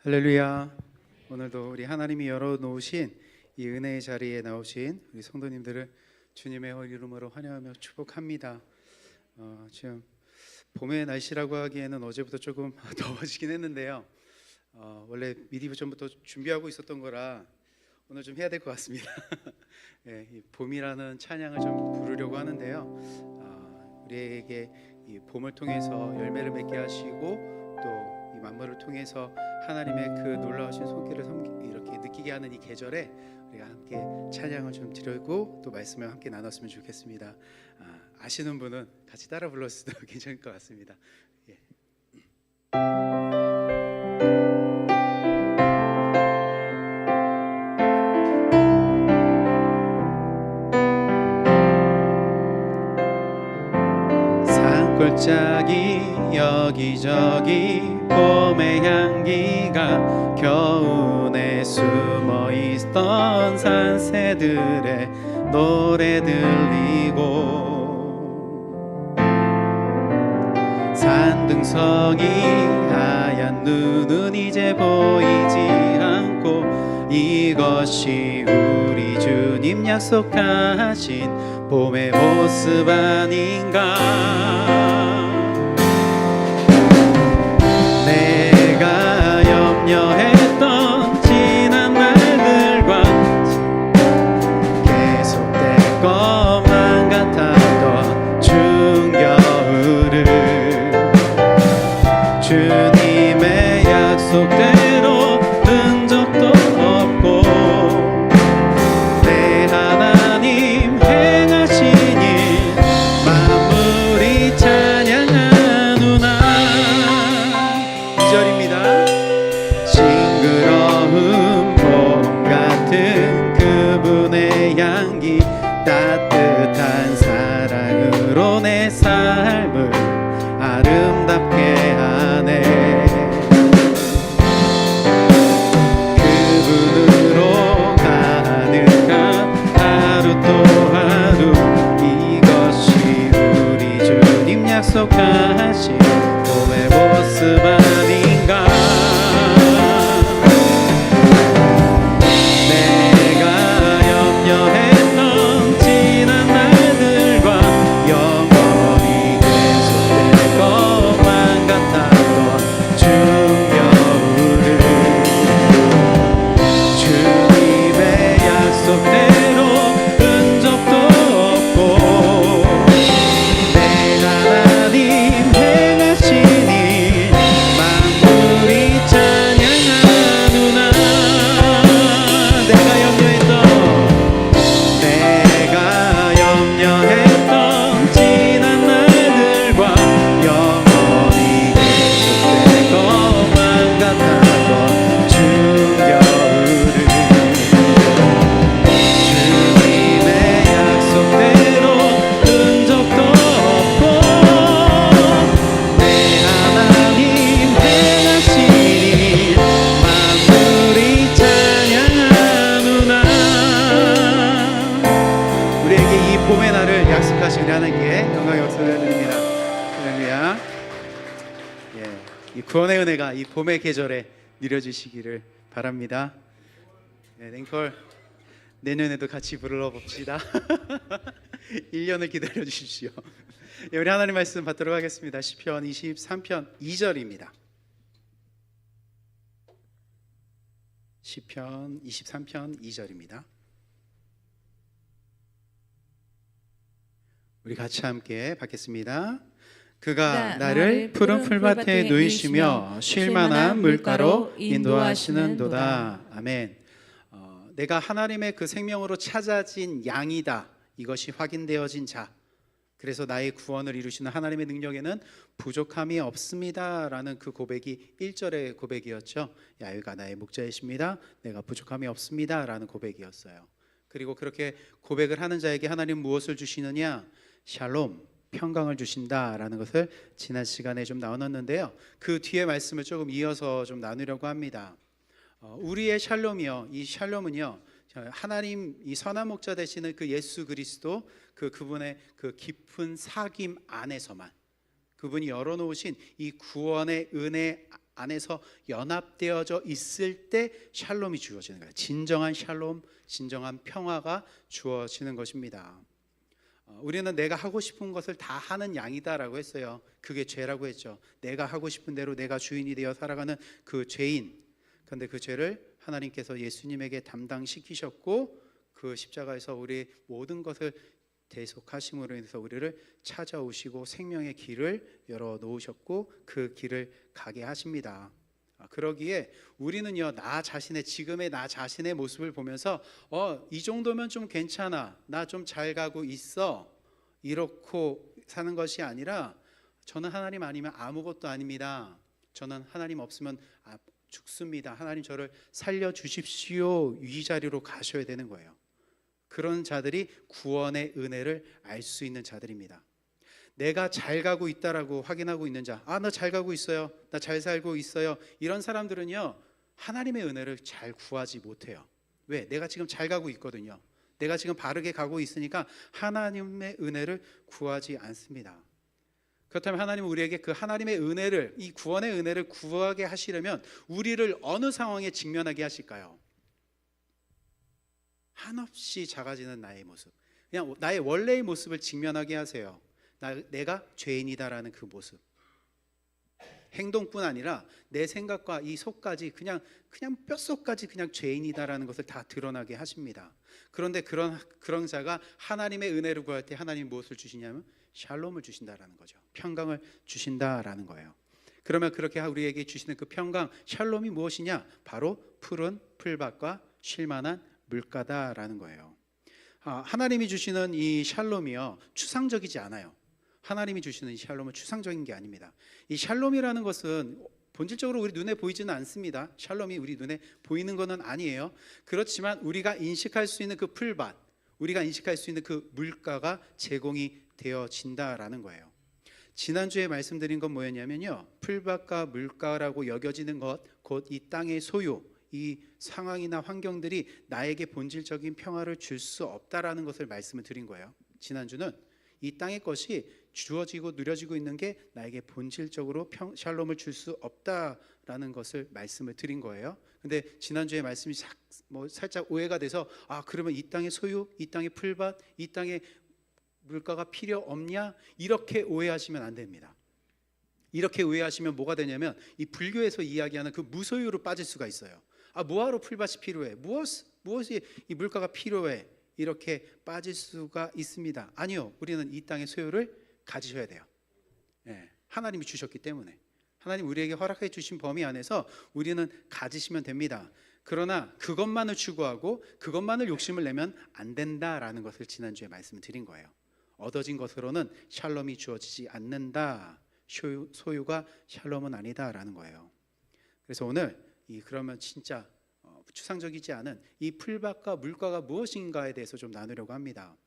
할렐루야. 오늘도 우리 하나님이 열어놓으신 이 은혜의 자리에 나오신 우리 성도님들을 주님의 이름으로 환영하며 축복합니다. 지금 봄의 날씨라고 하기에는 어제부터 조금 더워지긴 했는데요. 원래 미리 전부터 준비하고 있었던 거라 오늘 좀 해야 될 것 같습니다. 예, 이 봄이라는 찬양을 좀 부르려고 하는데요. 우리에게 이 봄을 통해서 열매를 맺게 하시고 또 이 만물을 통해서 하나님의 그 놀라우신 손길을 이렇게 느끼게 하는 이 계절에 우리가 함께 찬양을 좀 드리고 또 말씀을 함께 나눴으면 좋겠습니다. 아시는 분은 같이 따라 불렀어도 괜찮을 것 같습니다. 예. 산골짜기 여기저기 봄의 향기가 겨우내 숨어있던 산새들의 노래 들리고 산등성이 하얀 눈은 이제 보이지 않고 이것이 우리 주님 약속하신 봄의 모습 아닌가. 내가 염려했던 지난 날들과 계속될 것만 같았던 추운 겨울을 주님의 약속대로 흔적도 없고 내 하나님 행하신 일 만물이 찬양하누나. 2절입니다. 싱그러운 봄 같은 그분의 향기 따뜻한 사랑으로 내 삶을 아름답게 하네. 그분으로 가득한 하루 또 하루 이것이 우리 주님 약속하신 봄의 모습 아닌가. 내가 염려했던 지난 날들과 영원히 계속될 것만 같았던 추운 겨울을 주님의 약속대로 흔적도 없고 내 하나님 행하신 일 만물이 찬양하누나. 내가 염려했던 지난 날들과 영원히 계속될 것만 같았던 추운 겨울을 주님의 약속대로 흔적도 없고 내 하나님 행하신 일 만물이 찬양하누나. 우리에게 이 봄의 날을 약속하신 하나님께 영광의 박수를 드립니다. 할렐루야. 이 구원의 은혜가 이 봄의 계절에 누려지시기를 바랍니다. 랭컬 내년에도 같이 불러봅시다. 1년을 기다려 주십시오. 우리 하나님 말씀 받도록 하겠습니다. 시편 23편 2절입니다. 시편 23편 2절입니다. 우리 같이 함께 받겠습니다. 그가 나를 푸른 풀밭에 누이시며 쉴만한 물가로 인도하시는도다. 아멘. 내가 하나님의 그 생명으로 찾아진 양이다. 이것이 확인되어진 자. 그래서 나의 구원을 이루시는 하나님의 능력에는 부족함이 없습니다 라는 그 고백이 1절의 고백이었죠. 야훼가 나의 목자이십니다. 내가 부족함이 없습니다 라는 고백이었어요. 그리고 그렇게 고백을 하는 자에게 하나님 무엇을 주시느냐? 샬롬, 평강을 주신다라는 것을 지난 시간에 좀 나눴는데요. 그 뒤에 말씀을 조금 이어서 좀 나누려고 합니다. 우리의 샬롬이요, 이 샬롬은요, 하나님 이 선한 목자 되시는 그 예수 그리스도 그분의 그 깊은 사귐 안에서만, 그분이 열어놓으신 이 구원의 은혜 안에서 연합되어져 있을 때 샬롬이 주어지는 거예요. 진정한 샬롬, 진정한 평화가 주어지는 것입니다. 우리는 내가 하고 싶은 것을 다 하는 양이다라고 했어요. 그게 죄라고 했죠. 내가 하고 싶은 대로 내가 주인이 되어 살아가는 그 죄인. 그런데 그 죄를 하나님께서 예수님에게 담당시키셨고 그 십자가에서 우리 모든 것을 대속하심으로 인해서 우리를 찾아오시고 생명의 길을 열어놓으셨고 그 길을 가게 하십니다. 그러기에 우리는요, 나 자신의, 지금의 나 자신의 모습을 보면서 이 정도면 좀 괜찮아, 나 좀 잘 가고 있어, 이렇고 사는 것이 아니라 저는 하나님 아니면 아무것도 아닙니다. 저는 하나님 없으면 죽습니다. 하나님 저를 살려주십시오, 이 자리로 가셔야 되는 거예요. 그런 자들이 구원의 은혜를 알 수 있는 자들입니다. 내가 잘 가고 있다라고 확인하고 있는 자, 나 잘 가고 있어요, 나 잘 살고 있어요, 이런 사람들은요, 하나님의 은혜를 잘 구하지 못해요. 왜? 내가 지금 잘 가고 있거든요. 내가 지금 바르게 가고 있으니까 하나님의 은혜를 구하지 않습니다. 그렇다면 하나님은 우리에게 그 하나님의 은혜를, 이 구원의 은혜를 구하게 하시려면 우리를 어느 상황에 직면하게 하실까요? 한없이 작아지는 나의 모습, 그냥 나의 원래의 모습을 직면하게 하세요. 내가 죄인이다라는 그 모습, 행동뿐 아니라 내 생각과 이 속까지 그냥 뼛속까지 그냥 죄인이다라는 것을 다 드러나게 하십니다. 그런데 그런 자가 하나님의 은혜를 구할 때 하나님이 무엇을 주시냐면 샬롬을 주신다라는 거죠. 평강을 주신다라는 거예요. 그러면 그렇게 우리에게 주시는 그 평강, 샬롬이 무엇이냐? 바로 푸른 풀밭과 쉴만한 물가다라는 거예요. 하나님이 주시는 이 샬롬이요, 추상적이지 않아요. 하나님이 주시는 이 샬롬은 추상적인 게 아닙니다. 이 샬롬이라는 것은 본질적으로 우리 눈에 보이지는 않습니다. 샬롬이 우리 눈에 보이는 것은 아니에요. 그렇지만 우리가 인식할 수 있는 그 풀밭, 우리가 인식할 수 있는 그 물가가 제공이 되어진다라는 거예요. 지난주에 말씀드린 건 뭐였냐면요, 풀밭과 물가라고 여겨지는 것, 곧 이 땅의 소유, 이 상황이나 환경들이 나에게 본질적인 평화를 줄 수 없다라는 것을 말씀을 드린 거예요. 지난주는 이 땅의 것이 주어지고 누려지고 있는 게 나에게 본질적으로 샬롬을 줄 수 없다라는 것을 말씀을 드린 거예요. 근데 지난주에 말씀이 살짝 오해가 돼서 그러면 이 땅의 소유, 이 땅의 풀밭, 이 땅의 물가가 필요 없냐? 이렇게 오해하시면 안 됩니다. 이렇게 오해하시면 뭐가 되냐면 이 불교에서 이야기하는 그 무소유로 빠질 수가 있어요. 뭐하러 풀밭이 필요해? 무엇이 이 물가가 필요해? 이렇게 빠질 수가 있습니다. 아니요, 우리는 이 땅의 소유를 가지셔야 돼요. 하나님이 주셨기 때문에, 하나님 우리에게 허락해 주신 범위 안에서 우리는 가지시면 됩니다. 그러나 그것만을 추구하고 그것만을 욕심을 내면 안 된다라는 것을 지난주에 말씀드린 거예요. 얻어진 것으로는 샬롬이 주어지지 않는다, 소유가 샬롬은 아니다라는 거예요. 그래서 오늘 그러면 진짜 추상적이지 않은 이 풀밭과 물가가 무엇인가에 대해서 좀 나누려고 합니다.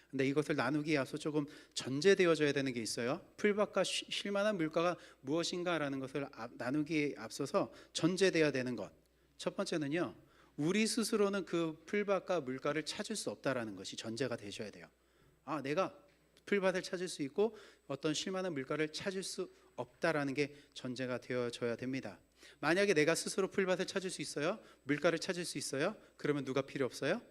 근데 이것을 나누기에 앞서 조금 전제되어져야 되는 게 있어요. 풀밭과 쉴만한 물가가 무엇인가라는 것을 나누기에 앞서서 전제되어야 되는 것, 첫 번째는요, 우리 스스로는 그 풀밭과 물가를 찾을 수 없다라는 것이 전제가 되셔야 돼요. 내가 풀밭을 찾을 수 있고 어떤 쉴만한 물가를 찾을 수 없다라는 게 전제가 되어져야 됩니다. 만약에 내가 스스로 풀밭을 찾을 수 있어요, 물가를 찾을 수 있어요, 그러면 누가 필요 없어요?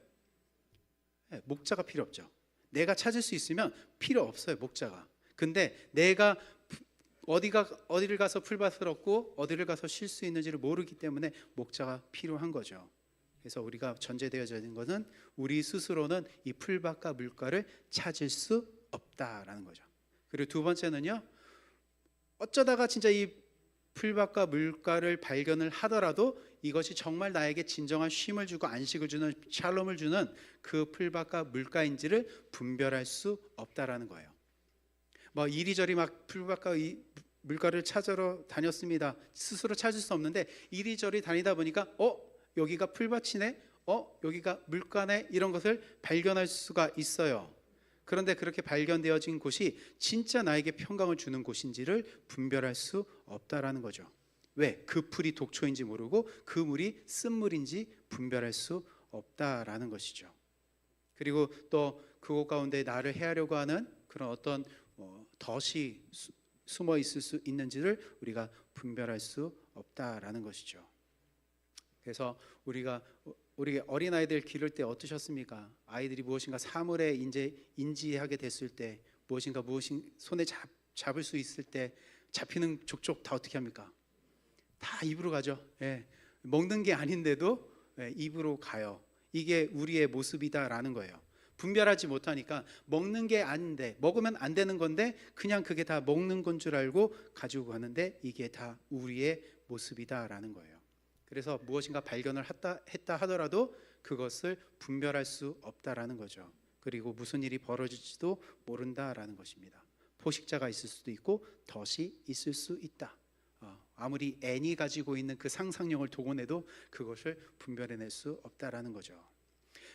목자가 필요 없죠. 내가 찾을 수 있으면 필요 없어요, 목자가. 근데 내가 어디를 가서 풀밭을 얻고 어디를 가서 쉴 수 있는지를 모르기 때문에 목자가 필요한 거죠. 그래서 우리가 전제되어져 있는 것은 우리 스스로는 이 풀밭과 물가를 찾을 수 없다라는 거죠. 그리고 두 번째는요, 어쩌다가 진짜 이 풀밭과 물가를 발견을 하더라도 이것이 정말 나에게 진정한 쉼을 주고 안식을 주는, 샬롬을 주는 그 풀밭과 물가인지를 분별할 수 없다라는 거예요. 이리저리 막 풀밭과 이 물가를 찾으러 다녔습니다. 스스로 찾을 수 없는데 이리저리 다니다 보니까 여기가 풀밭이네, 여기가 물가네, 이런 것을 발견할 수가 있어요. 그런데 그렇게 발견되어진 곳이 진짜 나에게 평강을 주는 곳인지를 분별할 수 없다라는 거죠. 왜? 그 풀이 독초인지 모르고 그 물이 쓴물인지 분별할 수 없다라는 것이죠. 그리고 또 그곳 가운데 나를 해하려고 하는 그런 어떤 덫이 숨어 있을 수 있는지를 우리가 분별할 수 없다라는 것이죠. 그래서 우리가 우리 어린아이들 기를 때 어떠셨습니까? 아이들이 무엇인가 사물에 이제 인지하게 됐을 때, 무엇인가 손에 잡을 수 있을 때 잡히는 족족 다 어떻게 합니까? 다 입으로 가죠. 예. 먹는 게 아닌데도 입으로 가요. 이게 우리의 모습이다라는 거예요. 분별하지 못하니까 먹는 게 아닌데, 먹으면 안 되는 건데 그냥 그게 다 먹는 건 줄 알고 가지고 가는데 이게 다 우리의 모습이다라는 거예요. 그래서 무엇인가 발견을 했다 하더라도 그것을 분별할 수 없다라는 거죠. 그리고 무슨 일이 벌어질지도 모른다라는 것입니다. 포식자가 있을 수도 있고 덫이 있을 수 있다. 아무리 N이 가지고 있는 그 상상력을 동원해도 그것을 분별해낼 수 없다라는 거죠.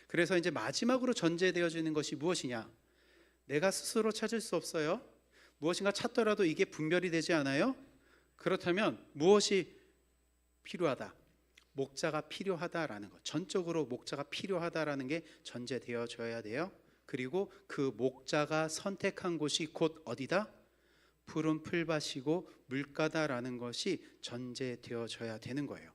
그래서 이제 마지막으로 전제되어지는 것이 무엇이냐? 내가 스스로 찾을 수 없어요. 무엇인가 찾더라도 이게 분별이 되지 않아요. 그렇다면 무엇이 필요하다? 목자가 필요하다라는 것. 전적으로 목자가 필요하다라는 게 전제되어져야 돼요. 그리고 그 목자가 선택한 곳이 곧 어디다? 푸른 풀밭이고 물가다라는 것이 전제되어져야 되는 거예요.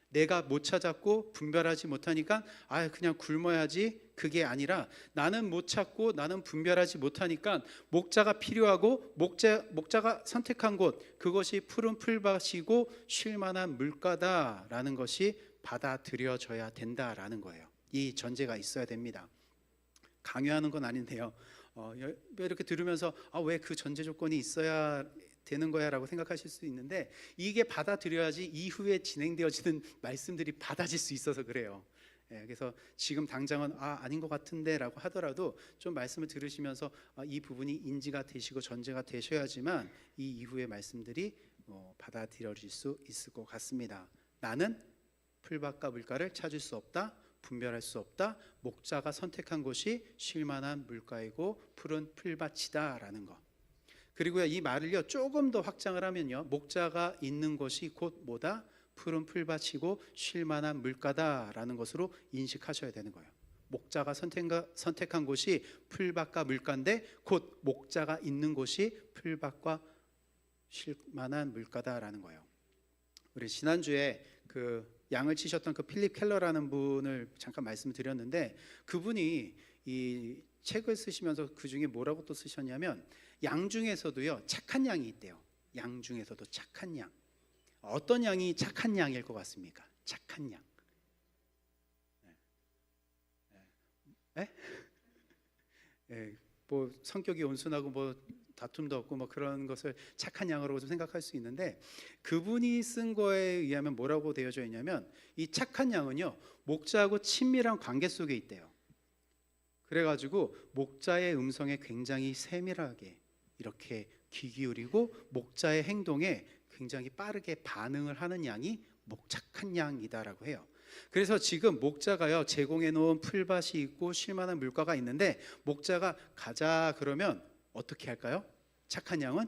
내가 못 찾았고 분별하지 못하니까 그냥 굶어야지, 그게 아니라 나는 못 찾고 나는 분별하지 못하니까 목자가 필요하고 목자가 선택한 곳, 그것이 푸른 풀밭이고 쉴 만한 물가다라는 것이 받아들여져야 된다라는 거예요. 이 전제가 있어야 됩니다. 강요하는 건 아닌데요. 이렇게 들으면서 왜 그 전제 조건이 있어야 되는 거야 라고 생각하실 수 있는데, 이게 받아들여야지 이후에 진행되어지는 말씀들이 받아질 수 있어서 그래요. 그래서 지금 당장은 아닌 것 같은데 라고 하더라도 좀 말씀을 들으시면서 이 부분이 인지가 되시고 전제가 되셔야지만 이 이후의 말씀들이 받아들여질 수 있을 것 같습니다. 나는 풀밭과 물가를 찾을 수 없다, 분별할 수 없다. 목자가 선택한 곳이 쉴만한 물가이고 푸른 풀밭이다 라는 것. 그리고요, 이 말을요 조금 더 확장을 하면요, 목자가 있는 곳이 곧 뭐다? 푸른 풀밭이고 쉴만한 물가다라는 것으로 인식하셔야 되는 거예요. 목자가 선택한 곳이 풀밭과 물가인데 곧 목자가 있는 곳이 풀밭과 쉴만한 물가다라는 거예요. 우리 지난주에 그 양을 치셨던 그 필립 켈러라는 분을 잠깐 말씀을 드렸는데, 그분이 이 책을 쓰시면서 그 중에 뭐라고 또 쓰셨냐면, 양 중에서도요 착한 양이 있대요. 양 중에서도 착한 양. 어떤 양이 착한 양일 것 같습니까? 착한 양. 뭐 성격이 온순하고 뭐 다툼도 없고 뭐 그런 것을 착한 양으로 좀 생각할 수 있는데, 그분이 쓴 거에 의하면 뭐라고 되어져 있냐면, 이 착한 양은요 목자하고 친밀한 관계 속에 있대요. 그래가지고 목자의 음성에 굉장히 세밀하게 이렇게 귀 기울이고 목자의 행동에 굉장히 빠르게 반응을 하는 양이 착한 양이다라고 해요. 그래서 지금 목자가요 제공해 놓은 풀밭이 있고 쉴만한 물가가 있는데, 목자가 가자 그러면 어떻게 할까요? 착한 양은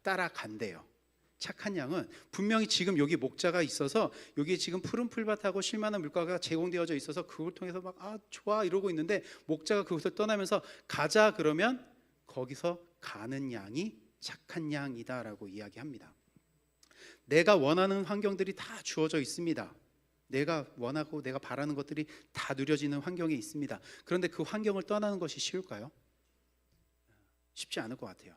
따라간대요. 착한 양은 분명히 지금 여기 목자가 있어서 여기 지금 푸른 풀밭하고 쉴만한 물가가 제공되어져 있어서 그걸 통해서 막 좋아 이러고 있는데, 목자가 그곳을 떠나면서 가자 그러면 거기서 가는 양이 착한 양이다라고 이야기합니다. 내가 원하는 환경들이 다 주어져 있습니다. 내가 원하고 내가 바라는 것들이 다 누려지는 환경에 있습니다. 그런데 그 환경을 떠나는 것이 쉬울까요? 쉽지 않을 것 같아요.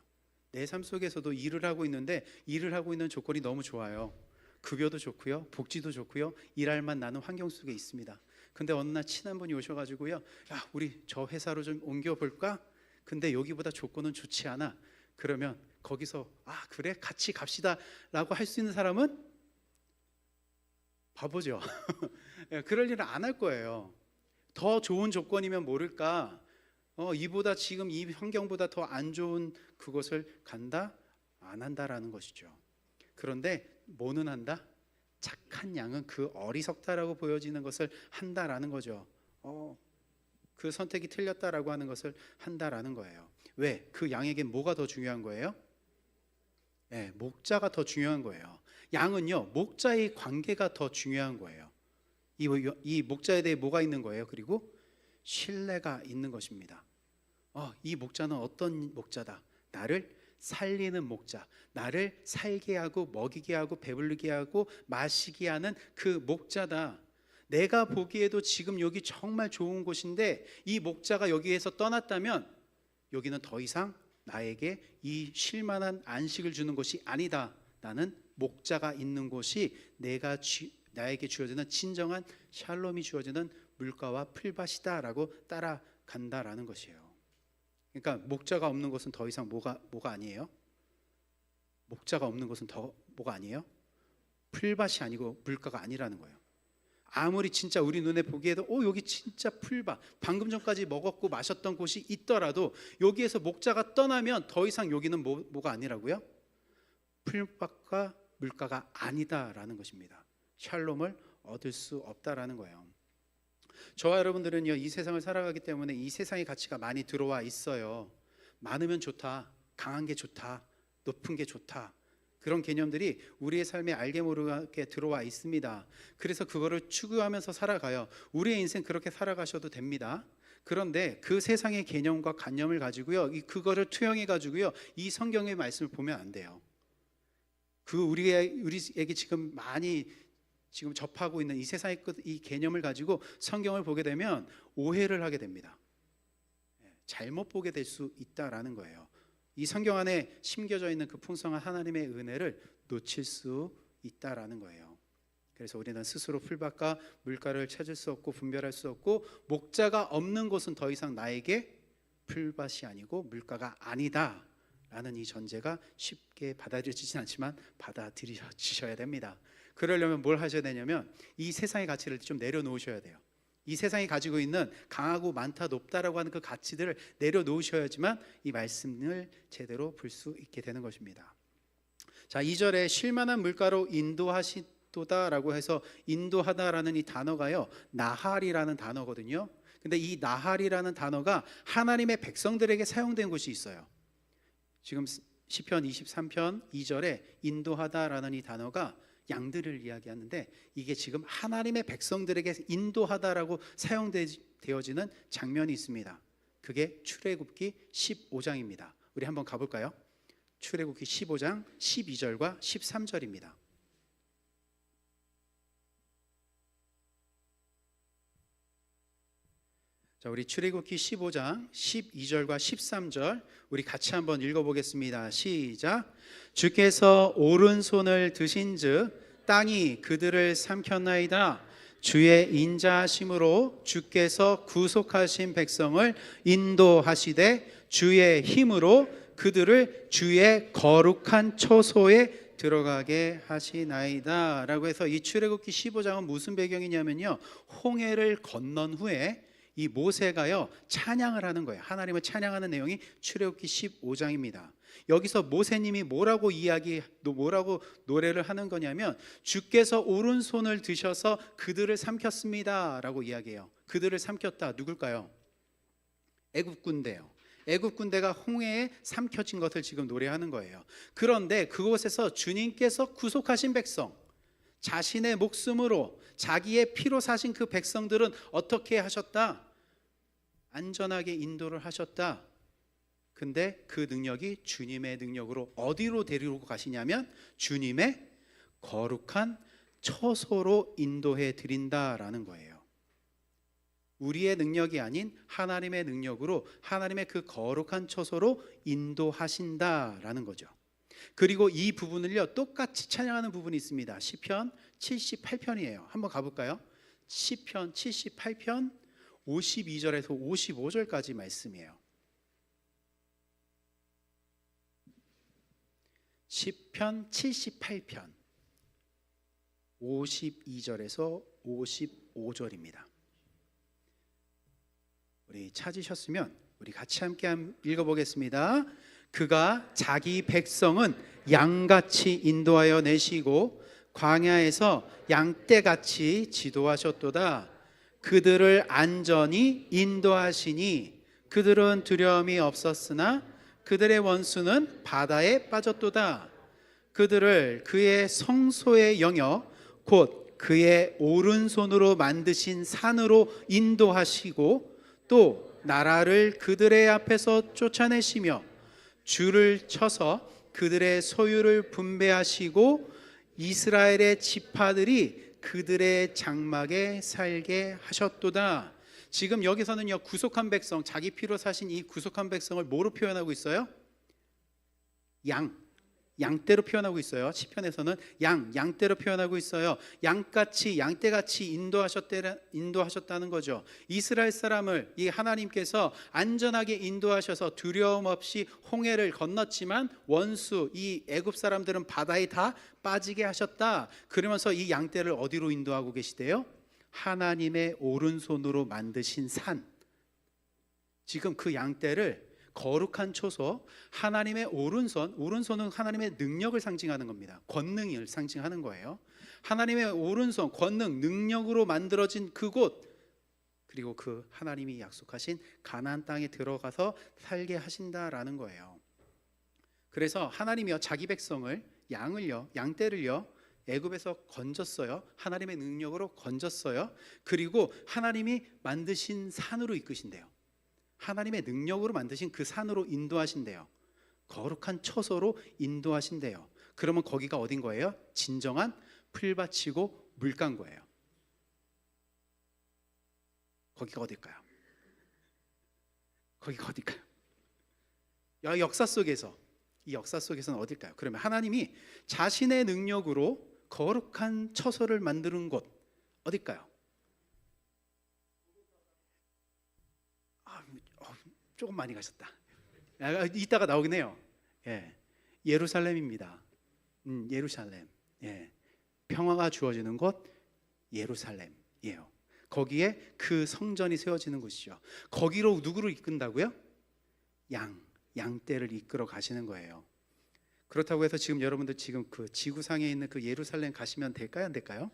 내 삶 속에서도 일을 하고 있는데 일을 하고 있는 조건이 너무 좋아요. 급여도 좋고요, 복지도 좋고요, 일할 만 나는 환경 속에 있습니다. 근데 어느 날 친한 분이 오셔가지고요, 야 우리 저 회사로 좀 옮겨볼까? 근데 여기보다 조건은 좋지 않아. 그러면 거기서 그래 같이 갑시다 라고 할 수 있는 사람은 바보죠. 그럴 일은 안 할 거예요. 더 좋은 조건이면 모를까, 이보다 지금 이 환경보다 더 안 좋은 그것을 간다? 안 한다라는 것이죠. 그런데 뭐는 한다? 착한 양은 그 어리석다라고 보여지는 것을 한다라는 거죠. 그 선택이 틀렸다라고 하는 것을 한다라는 거예요. 왜? 그 양에게 뭐가 더 중요한 거예요? 목자가 더 중요한 거예요. 양은요 목자의 관계가 더 중요한 거예요. 이 목자에 대해 뭐가 있는 거예요? 그리고 신뢰가 있는 것입니다. 이 목자는 어떤 목자다? 나를 살리는 목자, 나를 살게 하고 먹이게 하고 배부르게 하고 마시게 하는 그 목자다. 내가 보기에도 지금 여기 정말 좋은 곳인데 이 목자가 여기에서 떠났다면 여기는 더 이상 나에게 이 쉴만한 안식을 주는 곳이 아니다. 나는 목자가 있는 곳이 나에게 주어지는 진정한 샬롬이 주어지는 물가와 풀밭이다라고 따라간다라는 것이에요. 그러니까 목자가 없는 곳은 더 이상 뭐가 아니에요? 목자가 없는 곳은 더 뭐가 아니에요? 풀밭이 아니고 물가가 아니라는 거예요. 아무리 진짜 우리 눈에 보기에도 여기 진짜 풀밭, 방금 전까지 먹었고 마셨던 곳이 있더라도 여기에서 목자가 떠나면 더 이상 여기는 뭐가 아니라고요? 풀밭과 물가가 아니다라는 것입니다. 샬롬을 얻을 수 없다라는 거예요. 저와 여러분들은요, 이 세상을 살아가기 때문에 이 세상의 가치가 많이 들어와 있어요. 많으면 좋다, 강한 게 좋다, 높은 게 좋다, 그런 개념들이 우리의 삶에 알게 모르게 들어와 있습니다. 그래서 그거를 추구하면서 살아가요. 우리의 인생 그렇게 살아가셔도 됩니다. 그런데 그 세상의 개념과 관념을 가지고요, 그거를 투영해 가지고요, 이 성경의 말씀을 보면 안 돼요. 우리에게 지금 많이 접하고 있는 이 세상의 이 개념을 가지고 성경을 보게 되면 오해를 하게 됩니다. 잘못 보게 될 수 있다라는 거예요. 이 성경 안에 심겨져 있는 그 풍성한 하나님의 은혜를 놓칠 수 있다라는 거예요. 그래서 우리는 스스로 풀밭과 물가를 찾을 수 없고 분별할 수 없고, 목자가 없는 곳은 더 이상 나에게 풀밭이 아니고 물가가 아니다 라는 이 전제가 쉽게 받아들여지진 않지만 받아들여지셔야 됩니다. 그러려면 뭘 하셔야 되냐면 이 세상의 가치를 좀 내려놓으셔야 돼요. 이 세상이 가지고 있는 강하고 많다 높다라고 하는 그 가치들을 내려놓으셔야지만 이 말씀을 제대로 볼 수 있게 되는 것입니다. 자, 2절에 쉴만한 물가로 인도하시도다라고 해서 인도하다라는 이 단어가요, 나할이라는 단어거든요. 근데 이 나할이라는 단어가 하나님의 백성들에게 사용된 곳이 있어요. 지금 시편 23편 2절에 인도하다라는 이 단어가 양들을 이야기하는데, 이게 지금 하나님의 백성들에게 인도하다라고 사용되어지는 장면이 있습니다. 그게 출애굽기 15장입니다. 우리 한번 가볼까요? 출애굽기 15장 12절과 13절입니다. 자, 우리 출애굽기 15장 12절과 13절 우리 같이 한번 읽어보겠습니다. 시작. 주께서 오른손을 드신즉 땅이 그들을 삼켰나이다. 주의 인자하심으로 주께서 구속하신 백성을 인도하시되 주의 힘으로 그들을 주의 거룩한 처소에 들어가게 하시나이다 라고 해서, 이 출애굽기 15장은 무슨 배경이냐면요, 홍해를 건넌 후에 이 모세가요 찬양을 하는 거예요. 하나님을 찬양하는 내용이 출애굽기 15장입니다. 여기서 모세님이 뭐라고 노래를 하는 거냐면, 주께서 오른손을 드셔서 그들을 삼켰습니다 라고 이야기해요. 그들을 삼켰다, 누굴까요? 애굽 군대요. 애굽 군대가 홍해에 삼켜진 것을 지금 노래하는 거예요. 그런데 그곳에서 주님께서 구속하신 백성, 자신의 목숨으로 자기의 피로 사신 그 백성들은 어떻게 하셨다? 안전하게 인도를 하셨다. 근데 그 능력이 주님의 능력으로 어디로 데리고 가시냐면 주님의 거룩한 처소로 인도해 드린다라는 거예요. 우리의 능력이 아닌 하나님의 능력으로 하나님의 그 거룩한 처소로 인도하신다라는 거죠. 그리고 이 부분을요 똑같이 찬양하는 부분이 있습니다. 시편 78편이에요. 한번 가볼까요? 시편 78편 52절에서 55절까지 말씀이에요. 시편 78편 52절에서 55절입니다. 우리 찾으셨으면 우리 같이 함께 읽어보겠습니다. 그가 자기 백성은 양같이 인도하여 내시고 광야에서 양떼같이 지도하셨도다. 그들을 안전히 인도하시니 그들은 두려움이 없었으나 그들의 원수는 바다에 빠졌도다. 그들을 그의 성소의 영역 곧 그의 오른손으로 만드신 산으로 인도하시고 또 나라를 그들의 앞에서 쫓아내시며 줄을 쳐서 그들의 소유를 분배하시고 이스라엘의 지파들이 그들의 장막에 살게 하셨도다. 지금 여기서는요, 구속한 백성, 자기 피로 사신 이 구속한 백성을 뭐로 표현하고 있어요? 양떼로 표현하고 있어요. 시편에서는 양떼로 표현하고 있어요. 양떼같이 인도하셨다는 거죠. 이스라엘 사람을 이 하나님께서 안전하게 인도하셔서 두려움 없이 홍해를 건넜지만 원수 이 애굽 사람들은 바다에 다 빠지게 하셨다. 그러면서 이 양떼를 어디로 인도하고 계시대요? 하나님의 오른손으로 만드신 산. 지금 그 양떼를 거룩한 초소, 하나님의 오른손은 하나님의 능력을 상징하는 겁니다. 권능을 상징하는 거예요. 하나님의 오른손, 권능, 능력으로 만들어진 그곳, 그리고 그 하나님이 약속하신 가나안 땅에 들어가서 살게 하신다라는 거예요. 그래서 하나님이요, 자기 백성을, 양떼를요 애굽에서 건졌어요. 하나님의 능력으로 건졌어요. 그리고 하나님이 만드신 산으로 이끄신대요. 하나님의 능력으로 만드신 그 산으로 인도하신대요. 거룩한 처소로 인도하신대요. 그러면 거기가 어딘 거예요? 진정한 풀밭이고 물가인 거예요. 거기가 어딜까요? 거기가 어딜까요? 이 역사 속에서는 어딜까요? 그러면 하나님이 자신의 능력으로 거룩한 처소를 만드는 곳 어딜까요? 조금 많이 가셨다. 이따가 나오긴 해요. 예루살렘입니다. 예루살렘. 평화가 주어지는 곳 예루살렘이에요. 거기에 그 성전이 세워지는 곳이죠. 거기로 누구를 이끈다고요? 양떼를 이끌어 가시는 거예요. 그렇다고 해서 지금 여러분들 지금 그 지구상에 있는 그 예루살렘 가시면 될까요? 안 될까요?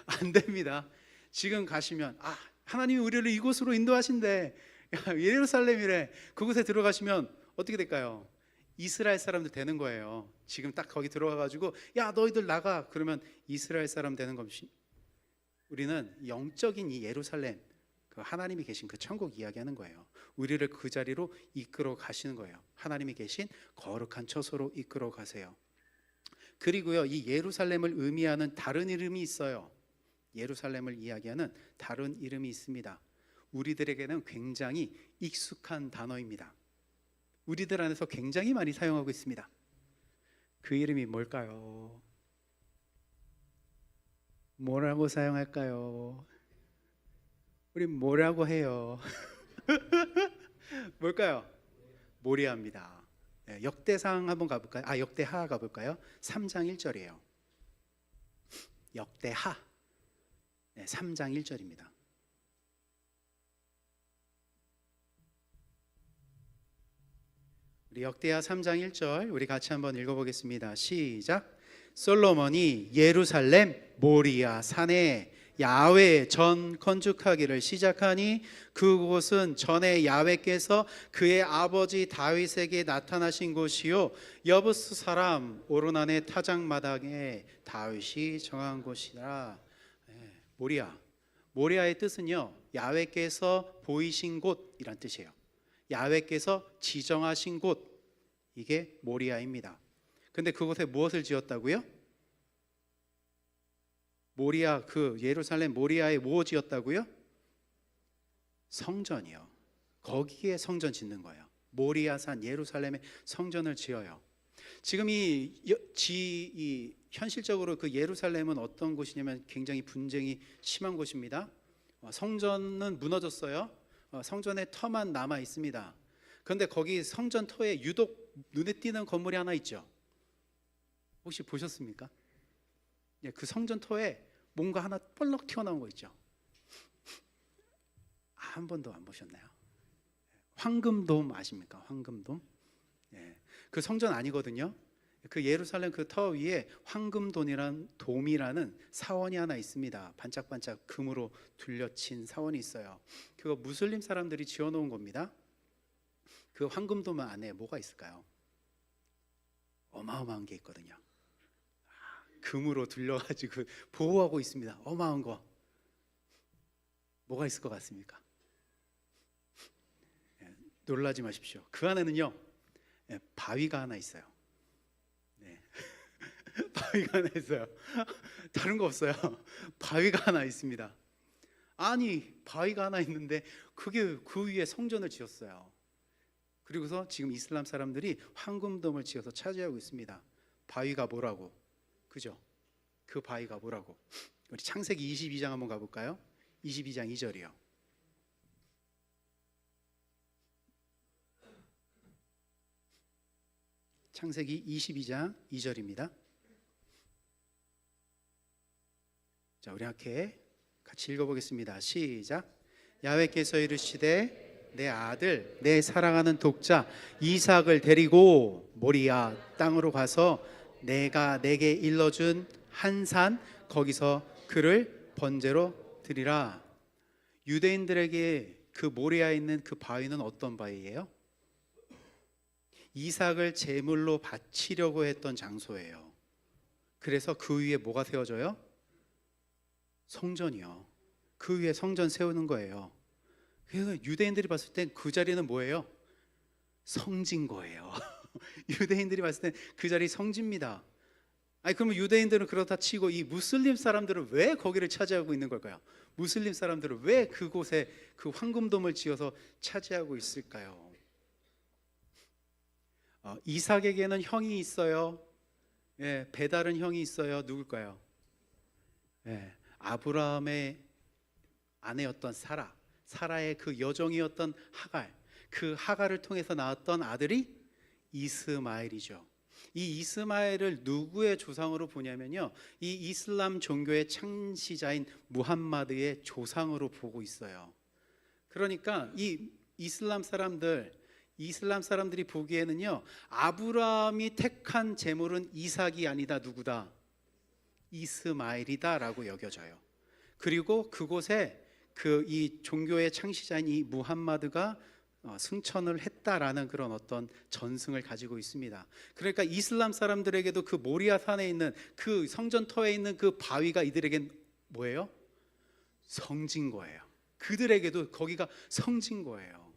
안 됩니다. 지금 가시면 하나님이 우리를 이곳으로 인도하신대. 예루살렘이래. 그곳에 들어가시면 어떻게 될까요? 이스라엘 사람들 되는 거예요. 지금 딱 거기 들어가가지고 야 너희들 나가 그러면 이스라엘 사람 되는 것이. 우리는 영적인 이 예루살렘, 그 하나님이 계신 그 천국 이야기하는 거예요. 우리를 그 자리로 이끌어 가시는 거예요. 하나님이 계신 거룩한 처소로 이끌어 가세요. 그리고요, 이 예루살렘을 의미하는 다른 이름이 있어요. 예루살렘을 이야기하는 다른 이름이 있습니다. 우리들에게는 굉장히 익숙한 단어입니다. 우리들 안에서 굉장히 많이 사용하고 있습니다. 그 이름이 뭘까요? 뭐라고 사용할까요? 우리 뭐라고 해요? 뭘까요? 모리아입니다. 역대상 한번 가볼까요? 역대하 가볼까요? 3장 1절이에요. 역대하 3장 1절입니다. 우리 역대하 3장 1절 우리 같이 한번 읽어보겠습니다. 시작. 솔로몬이 예루살렘 모리아 산에 야훼 전 건축하기를 시작하니 그곳은 전에 야훼께서 그의 아버지 다윗에게 나타나신 곳이요 여부스 사람 오르난의 타작마당에 다윗이 정한 곳이라. 모리아의 뜻은요 야훼께서 보이신 곳이란 뜻이에요. 야훼께서 지정하신 곳, 이게 모리아입니다. 근데 그곳에 무엇을 지었다고요? 모리아, 그 예루살렘 모리아에 무엇 지었다고요? 성전이요. 거기에 성전 짓는 거예요. 모리아산 예루살렘에 성전을 지어요. 지금 이 현실적으로 그 예루살렘은 어떤 곳이냐면 굉장히 분쟁이 심한 곳입니다. 성전은 무너졌어요. 성전의 터만 남아 있습니다. 그런데 거기 성전 터에 유독 눈에 띄는 건물이 하나 있죠. 혹시 보셨습니까? 그 성전 터에 뭔가 하나 뻘럭 튀어나온 거 있죠. 한 번도 안 보셨나요? 황금돔 아십니까? 황금돔. 그 성전 아니거든요. 그 예루살렘 그 터 위에 황금돔이라는 사원이 하나 있습니다. 반짝반짝 금으로 둘러친 사원이 있어요. 그거 무슬림 사람들이 지어놓은 겁니다. 그 황금돔 안에 뭐가 있을까요? 어마어마한 게 있거든요. 금으로 둘러가지고 보호하고 있습니다. 어마어마한 거. 뭐가 있을 것 같습니까? 놀라지 마십시오. 그 안에는요 바위가 하나 있어요. 네. 바위가 하나 있어요. 다른 거 없어요. 바위가 하나 있습니다. 아니, 바위가 하나 있는데 그게 그 위에 성전을 지었어요. 그리고서 지금 이슬람 사람들이 황금돔을 지어서 차지하고 있습니다. 바위가 뭐라고? 그죠? 그 바위가 뭐라고? 우리 창세기 22장 한번 가볼까요? 22장 2절이요. 창세기 22장 2절입니다. 자, 우리 함께 같이 읽어보겠습니다. 시작. 야훼께서 이르시되 내 아들 내 사랑하는 독자 이삭을 데리고 모리아 땅으로 가서 내가 내게 일러준 한 산 거기서 그를 번제로 드리라. 유대인들에게 그 모리아에 있는 그 바위는 어떤 바위예요? 이삭을 제물로 바치려고 했던 장소예요. 그래서 그 위에 뭐가 세워져요? 성전이요. 그 위에 성전 세우는 거예요. 그래서 유대인들이 봤을 땐 그 자리는 뭐예요? 성진 거예요. 유대인들이 봤을 땐 그 자리 성지입니다. 아니, 그러면 유대인들은 그렇다 치고 이 무슬림 사람들은 왜 거기를 차지하고 있는 걸까요? 무슬림 사람들은 왜 그곳에 그 황금돔을 지어서 차지하고 있을까요? 이삭에게는 형이 있어요. 예, 배달은 형이 있어요. 누굴까요? 예, 아브라함의 아내였던 사라의 그 여종이었던 하갈, 그 하갈을 통해서 낳았던 아들이 이스마엘이죠. 이 이스마엘을 누구의 조상으로 보냐면요, 이 이슬람 종교의 창시자인 무함마드의 조상으로 보고 있어요. 그러니까 이 이슬람 사람들이 보기에는요, 아브라함이 택한 제물은 이삭이 아니다. 누구다? 이스마엘이다라고 여겨져요. 그리고 그곳에 이 종교의 창시자인 이 무함마드가 승천을 했다라는 그런 어떤 전승을 가지고 있습니다. 그러니까 이슬람 사람들에게도 그 모리아 산에 있는 그 성전터에 있는 그 바위가 이들에겐 뭐예요? 성진 거예요. 그들에게도 거기가 성진 거예요.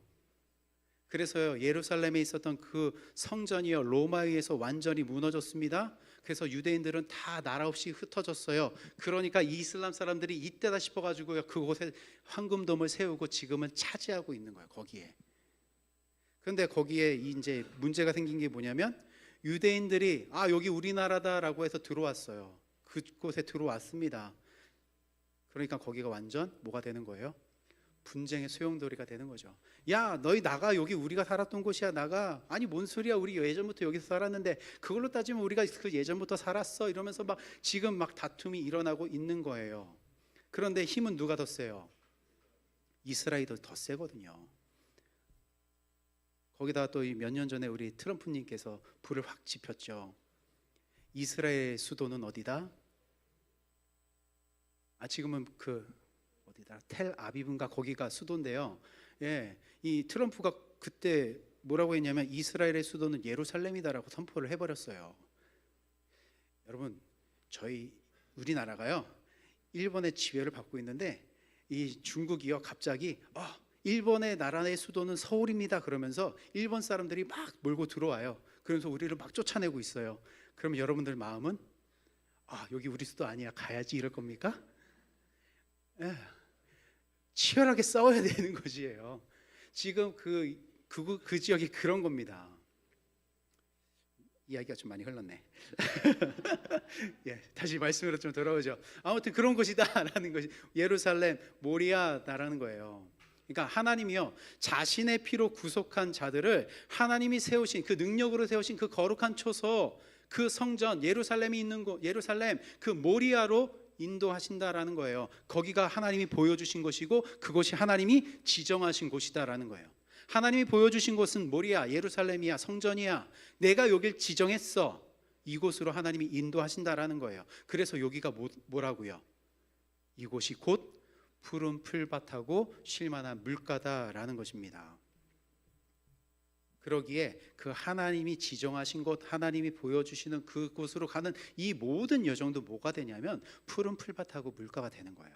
그래서요, 예루살렘에 있었던 그 성전이요, 로마에 의해서 완전히 무너졌습니다. 그래서 유대인들은 다 나라 없이 흩어졌어요. 그러니까 이슬람 사람들이 이때다 싶어가지고 그곳에 황금돔을 세우고 지금은 차지하고 있는 거예요, 거기에. 그런데 거기에 이제 문제가 생긴 게 뭐냐면, 유대인들이 여기 우리나라다라고 해서 들어왔어요. 그곳에 들어왔습니다. 그러니까 거기가 완전 뭐가 되는 거예요? 분쟁의 소용돌이가 되는 거죠. 야, 너희 나가, 여기 우리가 살았던 곳이야. 나가. 아니, 뭔 소리야, 우리 예전부터 여기서 살았는데 그걸로 따지면 우리가 그 예전부터 살았어, 이러면서 막 지금 막 다툼이 일어나고 있는 거예요. 그런데 힘은 누가 더 세요? 이스라엘이 더 세거든요. 거기다가 또 몇 년 전에 우리 트럼프님께서 불을 확 지폈죠. 이스라엘 수도는 어디다? 지금은 어디다? 텔 아비브인가, 거기가 수도인데요. 예, 이 트럼프가 그때 뭐라고 했냐면 이스라엘의 수도는 예루살렘이다라고 선포를 해버렸어요. 여러분, 우리나라가요, 일본의 지배를 받고 있는데 이 중국이요, 갑자기 일본의 나라의 수도는 서울입니다 그러면서 일본 사람들이 막 몰고 들어와요. 그러면서 우리를 막 쫓아내고 있어요. 그럼 여러분들 마음은 여기 우리 수도 아니야, 가야지, 이럴 겁니까? 예, 치열하게 싸워야 되는 것이에요. 지금 그 지역이 그런 겁니다. 이야기가 좀 많이 흘렀네. 예, 다시 말씀으로 좀 돌아오죠. 아무튼 그런 곳이다라는 것이 예루살렘 모리아다라는 거예요. 그러니까 하나님이요, 자신의 피로 구속한 자들을 하나님이 세우신 그 능력으로 세우신 그 거룩한 초소, 그 성전 예루살렘이 있는 곳, 예루살렘 그 모리아로 인도하신다라는 거예요. 거기가 하나님이 보여주신 곳이고 그곳이 하나님이 지정하신 곳이다라는 거예요. 하나님이 보여주신 곳은 모리아, 예루살렘이야, 성전이야. 내가 여길 지정했어. 이곳으로 하나님이 인도하신다라는 거예요. 그래서 여기가 뭐라고요? 이곳이 곧 푸른 풀밭하고 쉴만한 물가다라는 것입니다. 그러기에 그 하나님이 지정하신 곳, 하나님이 보여주시는 그곳으로 가는 이 모든 여정도 뭐가 되냐면 푸른 풀밭하고 물가가 되는 거예요.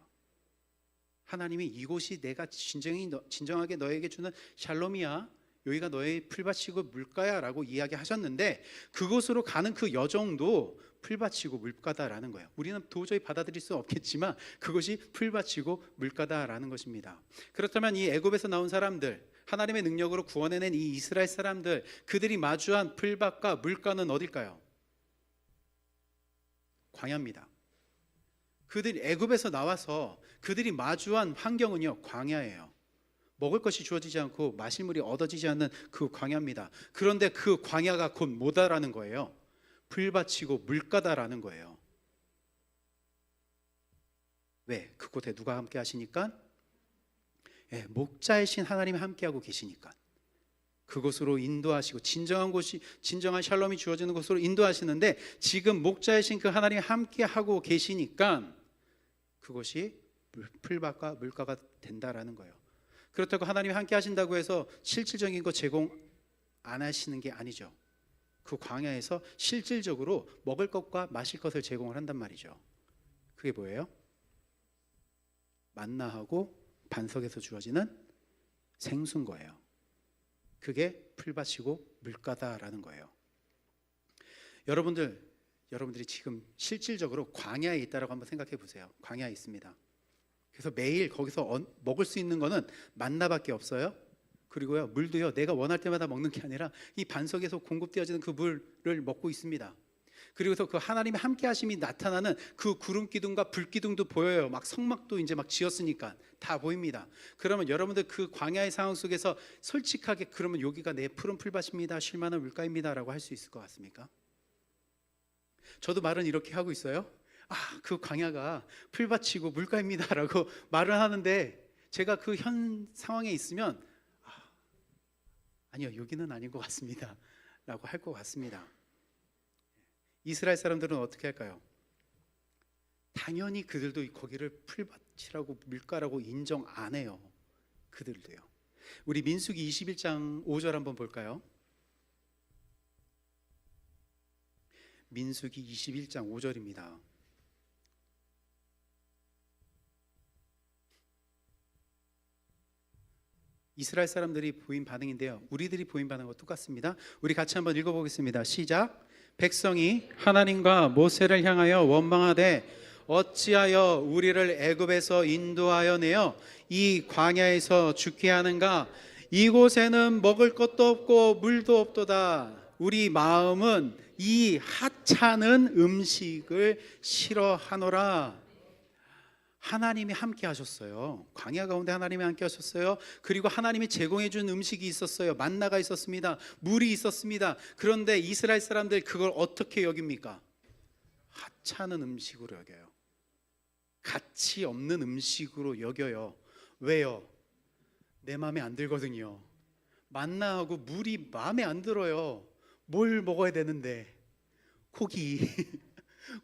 하나님이 이곳이 내가 진정하게 너에게 주는 샬롬이야, 여기가 너의 풀밭이고 물가야 라고 이야기하셨는데, 그곳으로 가는 그 여정도 풀밭이고 물가다라는 거예요. 우리는 도저히 받아들일 수 없겠지만 그것이 풀밭이고 물가다라는 것입니다. 그렇다면 이 애굽에서 나온 사람들, 하나님의 능력으로 구원해낸 이 이스라엘 사람들, 그들이 마주한 풀밭과 물가는 어딜까요? 광야입니다. 그들이 애굽에서 나와서 그들이 마주한 환경은요, 광야예요. 먹을 것이 주어지지 않고 마실 물이 얻어지지 않는 그 광야입니다. 그런데 그 광야가 곧 뭐다라는 거예요? 풀밭이고 물가다라는 거예요. 왜? 그곳에 누가 함께 하시니까? 목자이신 하나님이 함께하고 계시니까. 그곳으로 인도하시고 진정한 곳이, 진정한 샬롬이 주어지는 곳으로 인도하시는데, 지금 목자이신 그 하나님이 함께하고 계시니까 그것이 풀밭과 물가가 된다라는 거예요. 그렇다고 하나님이 함께 하신다고 해서 실질적인 거 제공 안 하시는 게 아니죠. 그 광야에서 실질적으로 먹을 것과 마실 것을 제공을 한단 말이죠. 그게 뭐예요? 만나하고 반석에서 주어지는 생수인 거예요. 그게 풀밭이고 물가다라는 거예요. 여러분들이 지금 실질적으로 광야에 있다라고 한번 생각해 보세요. 광야에 있습니다. 그래서 매일 거기서 먹을 수 있는 거는 만나밖에 없어요. 그리고요, 물도요, 내가 원할 때마다 먹는 게 아니라 이 반석에서 공급되어지는 그 물을 먹고 있습니다. 그리고서 그 하나님의 함께 하심이 나타나는 그 구름 기둥과 불 기둥도 보여요. 막 성막도 이제 막 지었으니까 다 보입니다. 그러면 여러분들 그 광야의 상황 속에서 솔직하게 그러면 여기가 내 푸른 풀밭입니다, 쉴만한 물가입니다 라고 할 수 있을 것 같습니까? 저도 말은 이렇게 하고 있어요. 그 광야가 풀밭이고 물가입니다 라고 말을 하는데, 제가 그 현 상황에 있으면 아니요, 여기는 아닌 것 같습니다 라고 할 것 같습니다. 이스라엘 사람들은 어떻게 할까요? 당연히 그들도 거기를 풀밭이라고 물가라고 인정 안 해요. 그들도요. 우리 민수기 21장 5절 한번 볼까요? 민수기 21장 5절입니다. 이스라엘 사람들이 보인 반응인데요, 우리들이 보인 반응과 똑같습니다. 우리 같이 한번 읽어보겠습니다. 시작. 백성이 하나님과 모세를 향하여 원망하되 어찌하여 우리를 애굽에서 인도하여 내어 이 광야에서 죽게 하는가? 이곳에는 먹을 것도 없고 물도 없도다. 우리 마음은 이 하찮은 음식을 싫어하노라. 하나님이 함께 하셨어요. 광야 가운데 하나님이 함께 하셨어요. 그리고 하나님이 제공해 준 음식이 있었어요. 만나가 있었습니다. 물이 있었습니다. 그런데 이스라엘 사람들 그걸 어떻게 여깁니까? 하찮은 음식으로 여겨요. 가치 없는 음식으로 여겨요. 왜요? 내 마음에 안 들거든요. 만나하고 물이 마음에 안 들어요. 뭘 먹어야 되는데?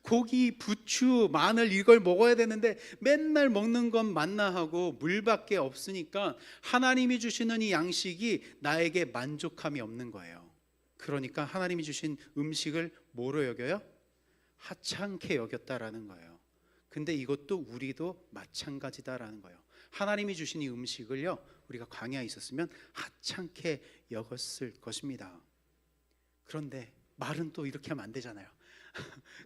고기, 부추, 마늘 이걸 먹어야 되는데 맨날 먹는 건 만나하고 물밖에 없으니까 하나님이 주시는 이 양식이 나에게 만족함이 없는 거예요. 그러니까 하나님이 주신 음식을 뭐로 여겨요? 하찮게 여겼다라는 거예요. 근데 이것도 우리도 마찬가지다라는 거예요. 하나님이 주신 이 음식을요, 우리가 광야에 있었으면 하찮게 여겼을 것입니다. 그런데 말은 또 이렇게 하면 안 되잖아요.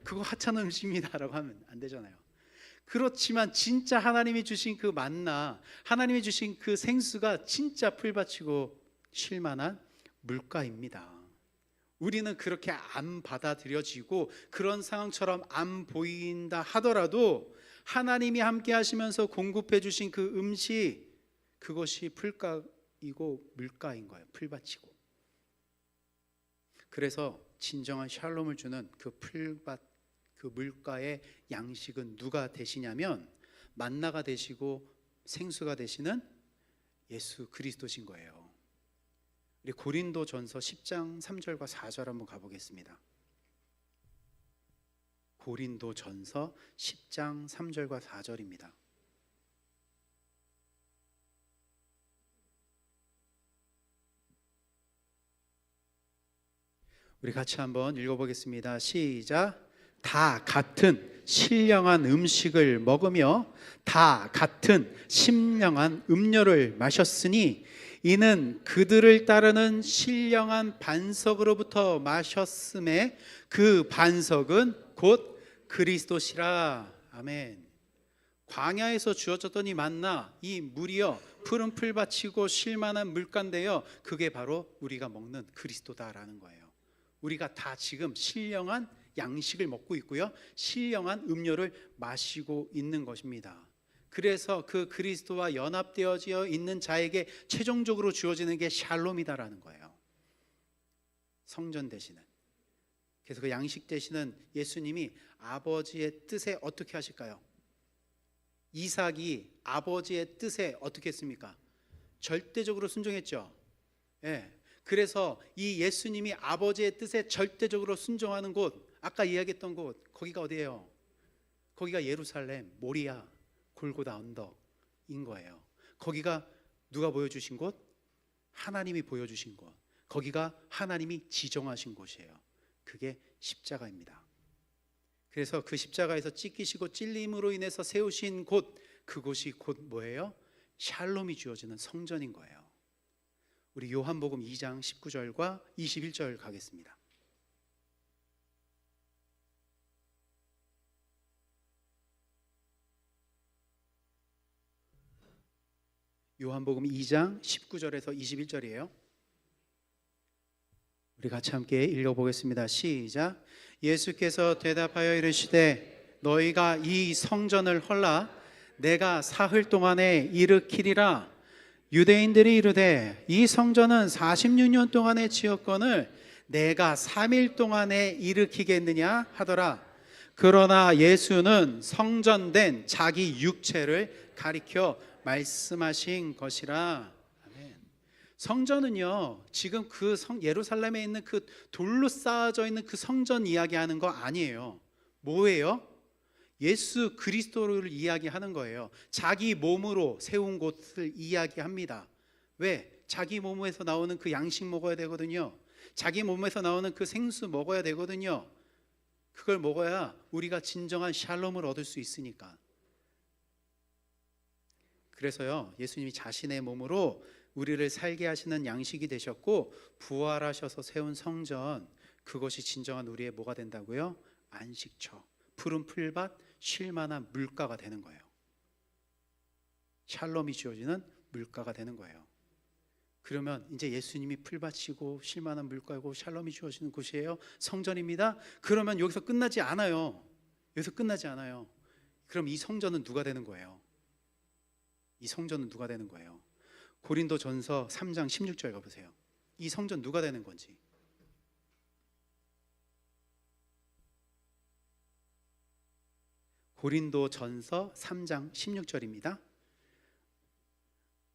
그거 하찮은 음식입니다라고 하면 안 되잖아요. 그렇지만 진짜 하나님이 주신 그 만나, 하나님이 주신 그 생수가 진짜 풀밭이고 쉴만한 물가입니다. 우리는 그렇게 안 받아들여지고 그런 상황처럼 안 보인다 하더라도 하나님이 함께 하시면서 공급해 주신 그 음식, 그것이 풀가이고 물가인 거예요. 풀밭이고. 그래서 진정한 샬롬을 주는 그 풀밭, 그 물가의 양식은 누가 되시냐면 만나가 되시고 생수가 되시는 예수 그리스도신 거예요. 우리 고린도전서 10장 3절과 4절 한번 가보겠습니다. 고린도전서 10장 3절과 4절입니다. 우리 같이 한번 읽어보겠습니다. 시작. 다 같은 신령한 음식을 먹으며 다 같은 신령한 음료를 마셨으니 이는 그들을 따르는 신령한 반석으로부터 마셨음에 그 반석은 곧 그리스도시라. 아멘. 광야에서 주어졌던 이 만나, 이 물이여 푸른 풀밭이고 쉴만한 물가인데요, 그게 바로 우리가 먹는 그리스도다라는 거예요. 우리가 다 지금 신령한 양식을 먹고 있고요, 신령한 음료를 마시고 있는 것입니다. 그래서 그 그리스도와 연합되어져 있는 자에게 최종적으로 주어지는 게 샬롬이다라는 거예요. 성전 대신은. 그래서 그 양식 대신은 예수님이 아버지의 뜻에 어떻게 하실까요? 이삭이 아버지의 뜻에 어떻게 했습니까? 절대적으로 순종했죠. 예. 그래서 이 예수님이 아버지의 뜻에 절대적으로 순종하는 곳, 아까 이야기했던 곳, 거기가 어디예요? 거기가 예루살렘, 모리아, 골고다 언덕인 거예요. 거기가 누가 보여주신 곳? 하나님이 보여주신 곳. 거기가 하나님이 지정하신 곳이에요. 그게 십자가입니다. 그래서 그 십자가에서 찢기시고 찔림으로 인해서 세우신 곳, 그곳이 곧 뭐예요? 샬롬이 주어지는 성전인 거예요. 우리 요한복음 2장 19절과 21절 가겠습니다. 요한복음 2장 19절에서 21절이에요. 우리 같이 함께 읽어보겠습니다. 시작. 예수께서 대답하여 이르시되 너희가 이 성전을 헐라 내가 사흘 동안에 일으키리라. 유대인들이 이르되 이 성전은 46년 동안에 지었거늘 내가 3일 동안에 일으키겠느냐 하더라. 그러나 예수는 성전된 자기 육체를 가리켜 말씀하신 것이라. 아멘. 성전은요, 지금 그 예루살렘에 있는 그 돌로 쌓아져 있는 그 성전 이야기하는 거 아니에요. 뭐예요? 예수 그리스도를 이야기하는 거예요. 자기 몸으로 세운 곳을 이야기합니다. 왜? 자기 몸에서 나오는 그 양식 먹어야 되거든요. 자기 몸에서 나오는 그 생수 먹어야 되거든요. 그걸 먹어야 우리가 진정한 샬롬을 얻을 수 있으니까. 그래서요, 예수님이 자신의 몸으로 우리를 살게 하시는 양식이 되셨고 부활하셔서 세운 성전, 그것이 진정한 우리의 뭐가 된다고요? 안식처, 푸른 풀밭, 쉴만한 물가가 되는 거예요. 샬롬이 주어지는 물가가 되는 거예요. 그러면 이제 예수님이 풀밭이고 쉴만한 물가고 샬롬이 주어지는 곳이에요. 성전입니다. 그러면 여기서 끝나지 않아요. 여기서 끝나지 않아요. 그럼 이 성전은 누가 되는 거예요? 이 성전은 누가 되는 거예요? 고린도전서 3장 16절 가보세요. 이 성전 누가 되는 건지. 고린도전서 3장 16절입니다.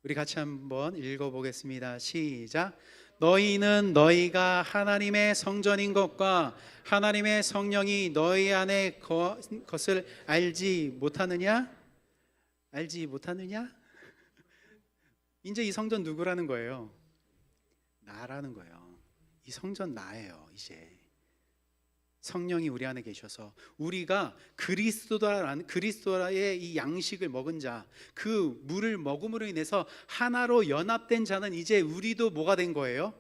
우리 같이 한번 읽어보겠습니다. 시작. 너희는 너희가 하나님의 성전인 것과 하나님의 성령이 너희 안에 것을 알지 못하느냐? 알지 못하느냐? 이제 이 성전 누구라는 거예요? 나라는 거예요. 이 성전 나예요. 이제 성령이 우리 안에 계셔서 우리가 그리스도의 이 양식을 먹은 자, 그 물을 먹음으로 인해서 하나로 연합된 자는 이제 우리도 뭐가 된 거예요?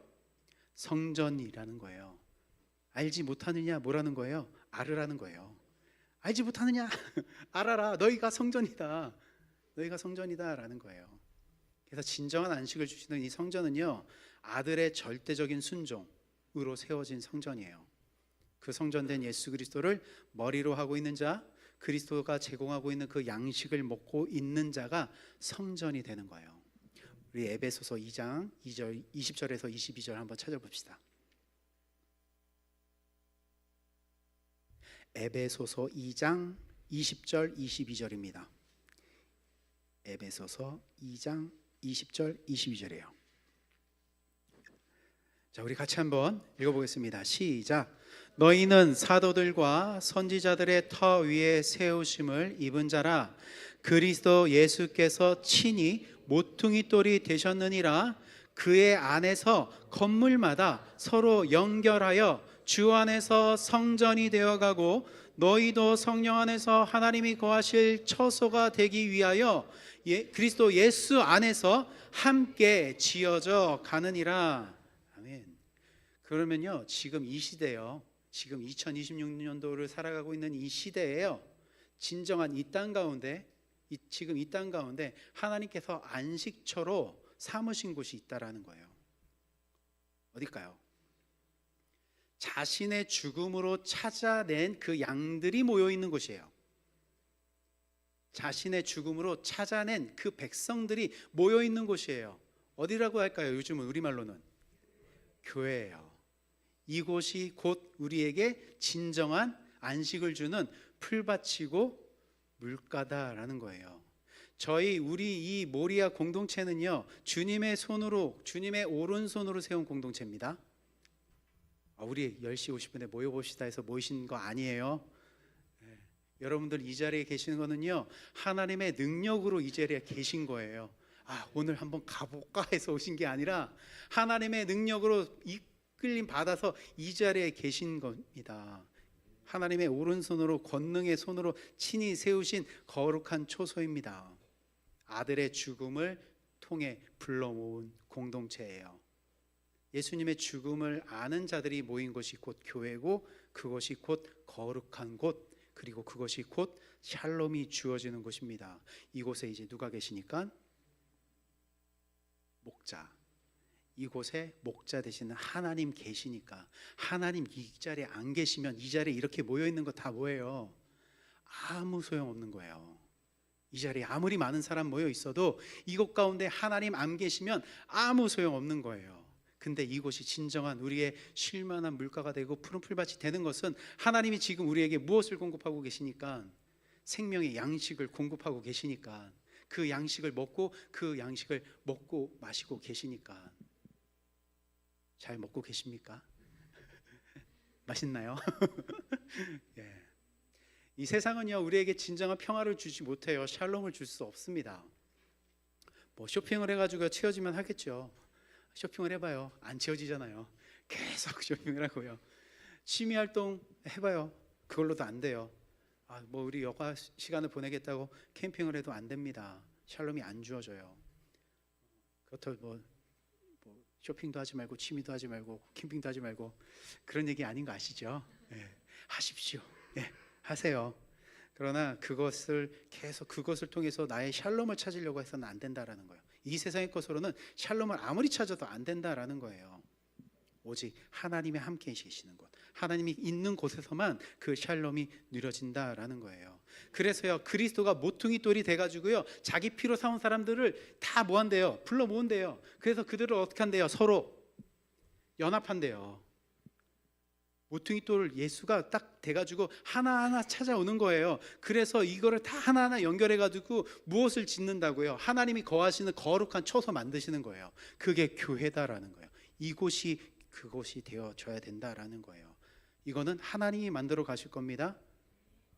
성전이라는 거예요. 알지 못하느냐? 뭐라는 거예요? 알으라는 거예요. 알지 못하느냐? 알아라. 너희가 성전이다. 너희가 성전이다라는 거예요. 그래서 진정한 안식을 주시는 이 성전은요, 아들의 절대적인 순종으로 세워진 성전이에요. 그 성전된 예수 그리스도를 머리로 하고 있는 자, 그리스도가 제공하고 있는 그 양식을 먹고 있는 자가 성전이 되는 거예요. 우리 에베소서 2장 2절, 20절에서 22절 한번 찾아봅시다. 에베소서 2장 20절 22절입니다. 에베소서 2장 20절 22절이에요. 자, 우리 같이 한번 읽어보겠습니다. 시작. 너희는 사도들과 선지자들의 터 위에 세우심을 입은 자라. 그리스도 예수께서 친히 모퉁이 돌이 되셨느니라. 그의 안에서 건물마다 서로 연결하여 주 안에서 성전이 되어가고 너희도 성령 안에서 하나님이 거하실 처소가 되기 위하여 그리스도 예수 안에서 함께 지어져 가느니라. 아멘. 그러면요, 지금 이 시대요, 지금 2026년도를 살아가고 있는 이 시대에요, 진정한 이 땅 가운데, 지금 이 땅 가운데 하나님께서 안식처로 삼으신 곳이 있다라는 거예요. 어딜까요? 자신의 죽음으로 찾아낸 그 양들이 모여 있는 곳이에요. 자신의 죽음으로 찾아낸 그 백성들이 모여 있는 곳이에요. 어디라고 할까요? 요즘은 우리말로는 교회예요. 이곳이 곧 우리에게 진정한 안식을 주는 풀밭이고 물가다라는 거예요. 우리 이 모리아 공동체는요, 주님의 손으로, 주님의 오른손으로 세운 공동체입니다. 우리 10시 50분에 모여봅시다 해서 모이신 거 아니에요. 여러분들 이 자리에 계시는 거는요, 하나님의 능력으로 이 자리에 계신 거예요. 오늘 한번 가볼까 해서 오신 게 아니라 하나님의 능력으로 이끌림 받아서 이 자리에 계신 겁니다. 하나님의 오른손으로, 권능의 손으로 친히 세우신 거룩한 초소입니다. 아들의 죽음을 통해 불러 모은 공동체예요. 예수님의 죽음을 아는 자들이 모인 곳이 곧 교회고, 그것이 곧 거룩한 곳, 그리고 그것이 곧 샬롬이 주어지는 곳입니다. 이곳에 이제 누가 계시니까? 목자. 이곳에 목자 되시는 하나님 계시니까, 하나님 이 자리에 안 계시면 이 자리에 이렇게 모여 있는 거 다 뭐예요? 아무 소용없는 거예요. 이 자리에 아무리 많은 사람 모여 있어도 이곳 가운데 하나님 안 계시면 아무 소용없는 거예요. 근데 이곳이 진정한 우리의 쉴만한 물가가 되고 푸른 풀밭이 되는 것은 하나님이 지금 우리에게 무엇을 공급하고 계시니까? 생명의 양식을 공급하고 계시니까, 그 양식을 먹고 마시고 계시니까. 잘 먹고 계십니까? 맛있나요? 예. 이 세상은요, 우리에게 진정한 평화를 주지 못해요. 샬롬을 줄 수 없습니다. 쇼핑을 해가지고 채워지면 하겠죠. 쇼핑을 해봐요. 안 채워지잖아요. 계속 쇼핑을 하고요. 취미활동 해봐요. 그걸로도 안 돼요. 우리 여가 시간을 보내겠다고 캠핑을 해도 안 됩니다. 샬롬이 안 주어져요. 그렇다고 쇼핑도 하지 말고, 취미도 하지 말고, 캠핑도 하지 말고, 그런 얘기 아닌 거 아시죠? 하십시오. 하세요. 그러나 그것을 통해서 나의 샬롬을 찾으려고 해서는 안 된다라는 거예요. 이 세상의 것으로는 샬롬을 아무리 찾아도 안 된다라는 거예요. 오직 하나님이 함께 계시는 곳, 하나님이 있는 곳에서만 그 샬롬이 누려진다라는 거예요. 그래서요, 그리스도가 모퉁이 돌이 돼가지고요, 자기 피로 사온 사람들을 다 모한대요. 불러 모은대요. 그래서 그들을 어떻게 한대요? 서로 연합한대요. 모퉁이 돌을 예수가 딱 돼가지고 하나하나 찾아오는 거예요. 그래서 이거를 다 하나하나 연결해가지고 무엇을 짓는다고요? 하나님이 거하시는 거룩한 처소 만드시는 거예요. 그게 교회다라는 거예요. 이곳이 그곳이 되어져야 된다라는 거예요. 이거는 하나님이 만들어 가실 겁니다.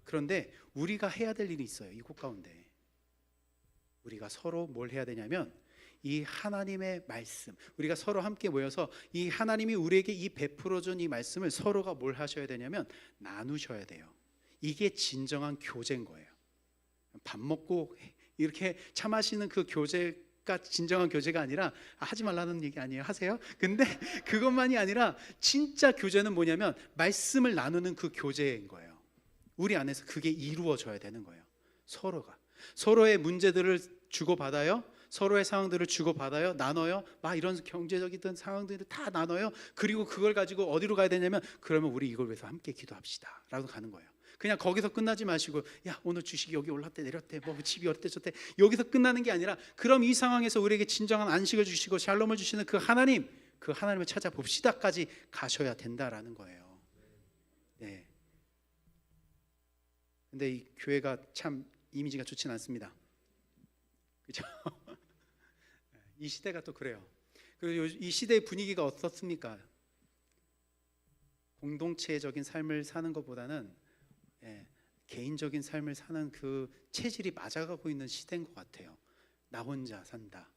그런데 우리가 해야 될 일이 있어요. 이곳 가운데 우리가 서로 뭘 해야 되냐면, 이 하나님의 말씀, 우리가 서로 함께 모여서 이 하나님이 우리에게 이 베풀어준 이 말씀을 서로가 뭘 하셔야 되냐면 나누셔야 돼요. 이게 진정한 교제인 거예요. 밥 먹고 이렇게 차 마시는 그 교제가 진정한 교제가 아니라, 하지 말라는 얘기 아니에요. 하세요. 근데 그것만이 아니라 진짜 교제는 뭐냐면 말씀을 나누는 그 교제인 거예요. 우리 안에서 그게 이루어져야 되는 거예요. 서로가 서로의 문제들을 주고받아요. 서로의 상황들을 주고받아요. 나눠요. 이런 경제적이든 상황들을 다 나눠요. 그리고 그걸 가지고 어디로 가야 되냐면, 그러면 우리 이걸 위해서 함께 기도합시다 라고 가는 거예요. 그냥 거기서 끝나지 마시고, 야 오늘 주식이 여기 올랐대 내렸대, 집이 어때 저때, 여기서 끝나는 게 아니라, 그럼 이 상황에서 우리에게 진정한 안식을 주시고 샬롬을 주시는 그 하나님을 찾아봅시다까지 가셔야 된다라는 거예요. 네. 근데 이 교회가 참 이미지가 좋진 않습니다. 그렇죠? 이 시대가 또 그래요. 그리고 이 시대의 분위기가 어떻습니까? 공동체적인 삶을 사는 것보다는 개인적인 삶을 사는 그 체질이 맞아가고 있는 시대인 것 같아요. 나 혼자 산다.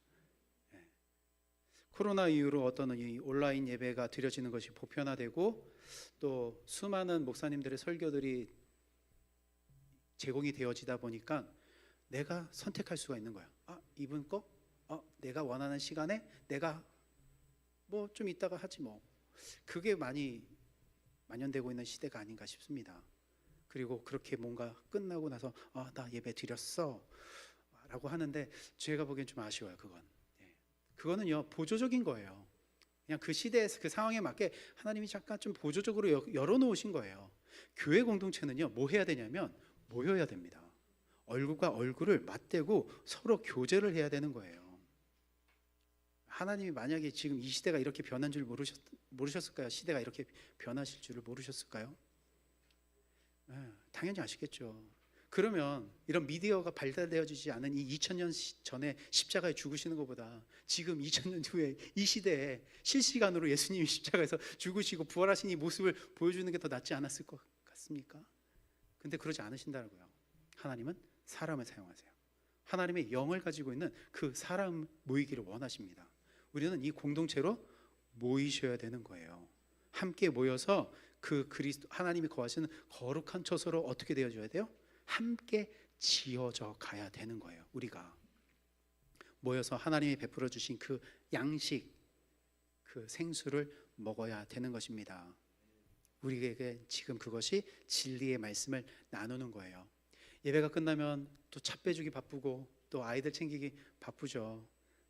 코로나 이후로 어떤 이 온라인 예배가 드려지는 것이 보편화되고, 또 수많은 목사님들의 설교들이 제공이 되어지다 보니까 내가 선택할 수가 있는 거야. 이분 거 내가 원하는 시간에 내가 뭐 좀 이따가 하지 뭐. 그게 많이 만연되고 있는 시대가 아닌가 싶습니다. 그리고 그렇게 뭔가 끝나고 나서 나 예배 드렸어 라고 하는데 제가 보기엔 좀 아쉬워요. 그거는요 보조적인 거예요. 그냥 그 시대에서 그 상황에 맞게 하나님이 잠깐 좀 보조적으로 열어놓으신 거예요. 교회 공동체는요 뭐 해야 되냐면 모여야 됩니다. 얼굴과 얼굴을 맞대고 서로 교제를 해야 되는 거예요. 하나님이 만약에 지금 이 시대가 이렇게 변한 줄 모르셨을까요? 시대가 이렇게 변하실 줄을 모르셨을까요? 당연히 아시겠죠. 그러면 이런 미디어가 발달되어지지 않은 이 2000년 전에 십자가에 죽으시는 것보다 지금 2000년 후에 이 시대에 실시간으로 예수님이 십자가에서 죽으시고 부활하신 이 모습을 보여주는 게 더 낫지 않았을 것 같습니까? 근데 그러지 않으신다고요. 하나님은 사람을 사용하세요. 하나님의 영을 가지고 있는 그 사람 모이기를 원하십니다. 우리는 이 공동체로 모이셔야 되는 거예요. 함께 모여서 그 그리스도 하나님이 거하시는 거룩한 처소로 어떻게 되어줘야 돼요? 함께 지어져 가야 되는 거예요. 우리가 모여서 하나님이 베풀어 주신 그 양식, 그 생수를 먹어야 되는 것입니다. 우리에게 지금 그것이 진리의 말씀을 나누는 거예요. 예배가 끝나면 또 차 빼주기 바쁘고 또 아이들 챙기기 바쁘죠.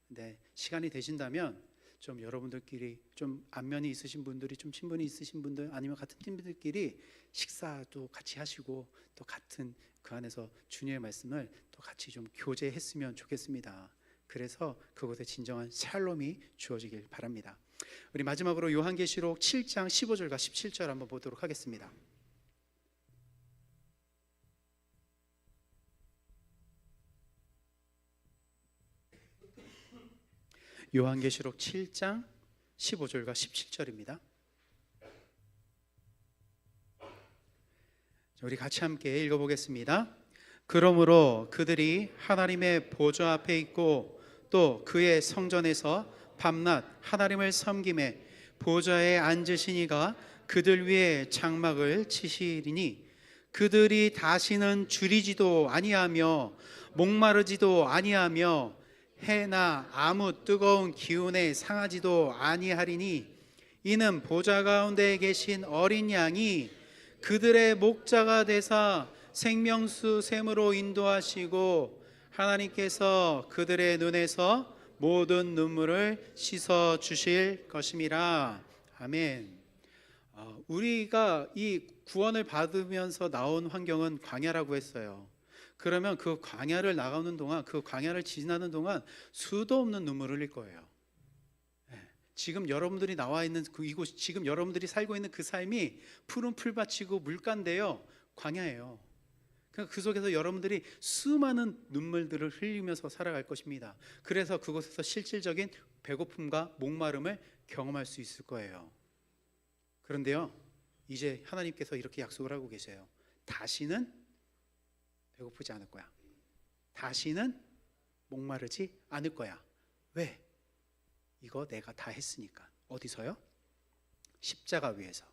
근데 시간이 되신다면 좀 여러분들끼리 좀 안면이 있으신 분들이 좀 친분이 있으신 분들 아니면 같은 팀들끼리 식사도 같이 하시고 또 같은 그 안에서 주님의 말씀을 또 같이 좀 교제했으면 좋겠습니다. 그래서 그곳에 진정한 샬롬이 주어지길 바랍니다. 우리 마지막으로 요한계시록 7장 15절과 17절 한번 보도록 하겠습니다. 요한계시록 7장 15절과 17절입니다. 우리 같이 함께 읽어보겠습니다. 그러므로 그들이 하나님의 보좌 앞에 있고 또 그의 성전에서 밤낮 하나님을 섬김에 보좌에 앉으신 이가 그들 위에 장막을 치시리니 그들이 다시는 줄이지도 아니하며 목마르지도 아니하며 해나 아무 뜨거운 기운에 상하지도 아니하리니 이는 보좌 가운데 계신 어린 양이 그들의 목자가 되사 생명수 샘으로 인도하시고 하나님께서 그들의 눈에서 모든 눈물을 씻어 주실 것임이라. 아멘. 우리가 이 구원을 받으면서 나온 환경은 광야라고 했어요. 그러면 그 광야를 나가는 동안, 그 광야를 지나는 동안 수도 없는 눈물을 흘릴 거예요. 지금 여러분들이 나와 있는 이곳, 지금 여러분들이 살고 있는 그 삶이 푸른 풀밭이고 물가인데요, 광야예요. 그러니까 그 속에서 여러분들이 수많은 눈물들을 흘리면서 살아갈 것입니다. 그래서 그곳에서 실질적인 배고픔과 목마름을 경험할 수 있을 거예요. 그런데요, 이제 하나님께서 이렇게 약속을 하고 계세요. 다시는 배고프지 않을 거야. 다시는 목마르지 않을 거야. 왜? 이거 내가 다 했으니까. 어디서요? 십자가 위에서.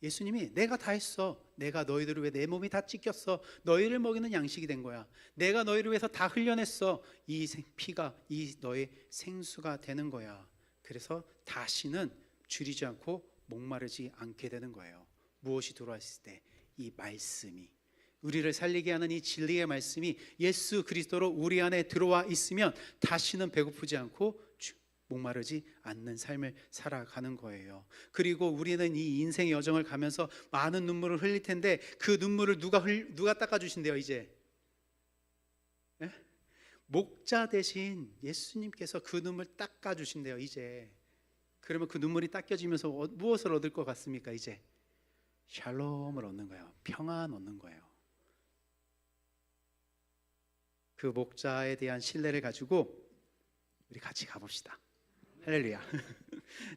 예수님이 내가 다 했어. 내가 너희들을 위해 내 몸이 다 찢겼어. 너희를 먹이는 양식이 된 거야. 내가 너희를 위해서 다 흘려냈어. 이 피가 이 너의 생수가 되는 거야. 그래서 다시는 줄이지 않고 목마르지 않게 되는 거예요. 무엇이 들어왔을 때? 이 말씀이, 우리를 살리게 하는 이 진리의 말씀이 예수 그리스도로 우리 안에 들어와 있으면 다시는 배고프지 않고 목마르지 않는 삶을 살아가는 거예요. 그리고 우리는 이 인생의 여정을 가면서 많은 눈물을 흘릴 텐데 그 눈물을 누가 닦아주신대요? 이제 목자 대신 예수님께서 그 눈물 닦아주신대요. 이제 그러면 그 눈물이 닦여지면서 무엇을 얻을 것 같습니까? 이제 샬롬을 얻는 거예요. 평안 얻는 거예요. 그 목자에 대한 신뢰를 가지고 우리 같이 가봅시다. 할렐루야.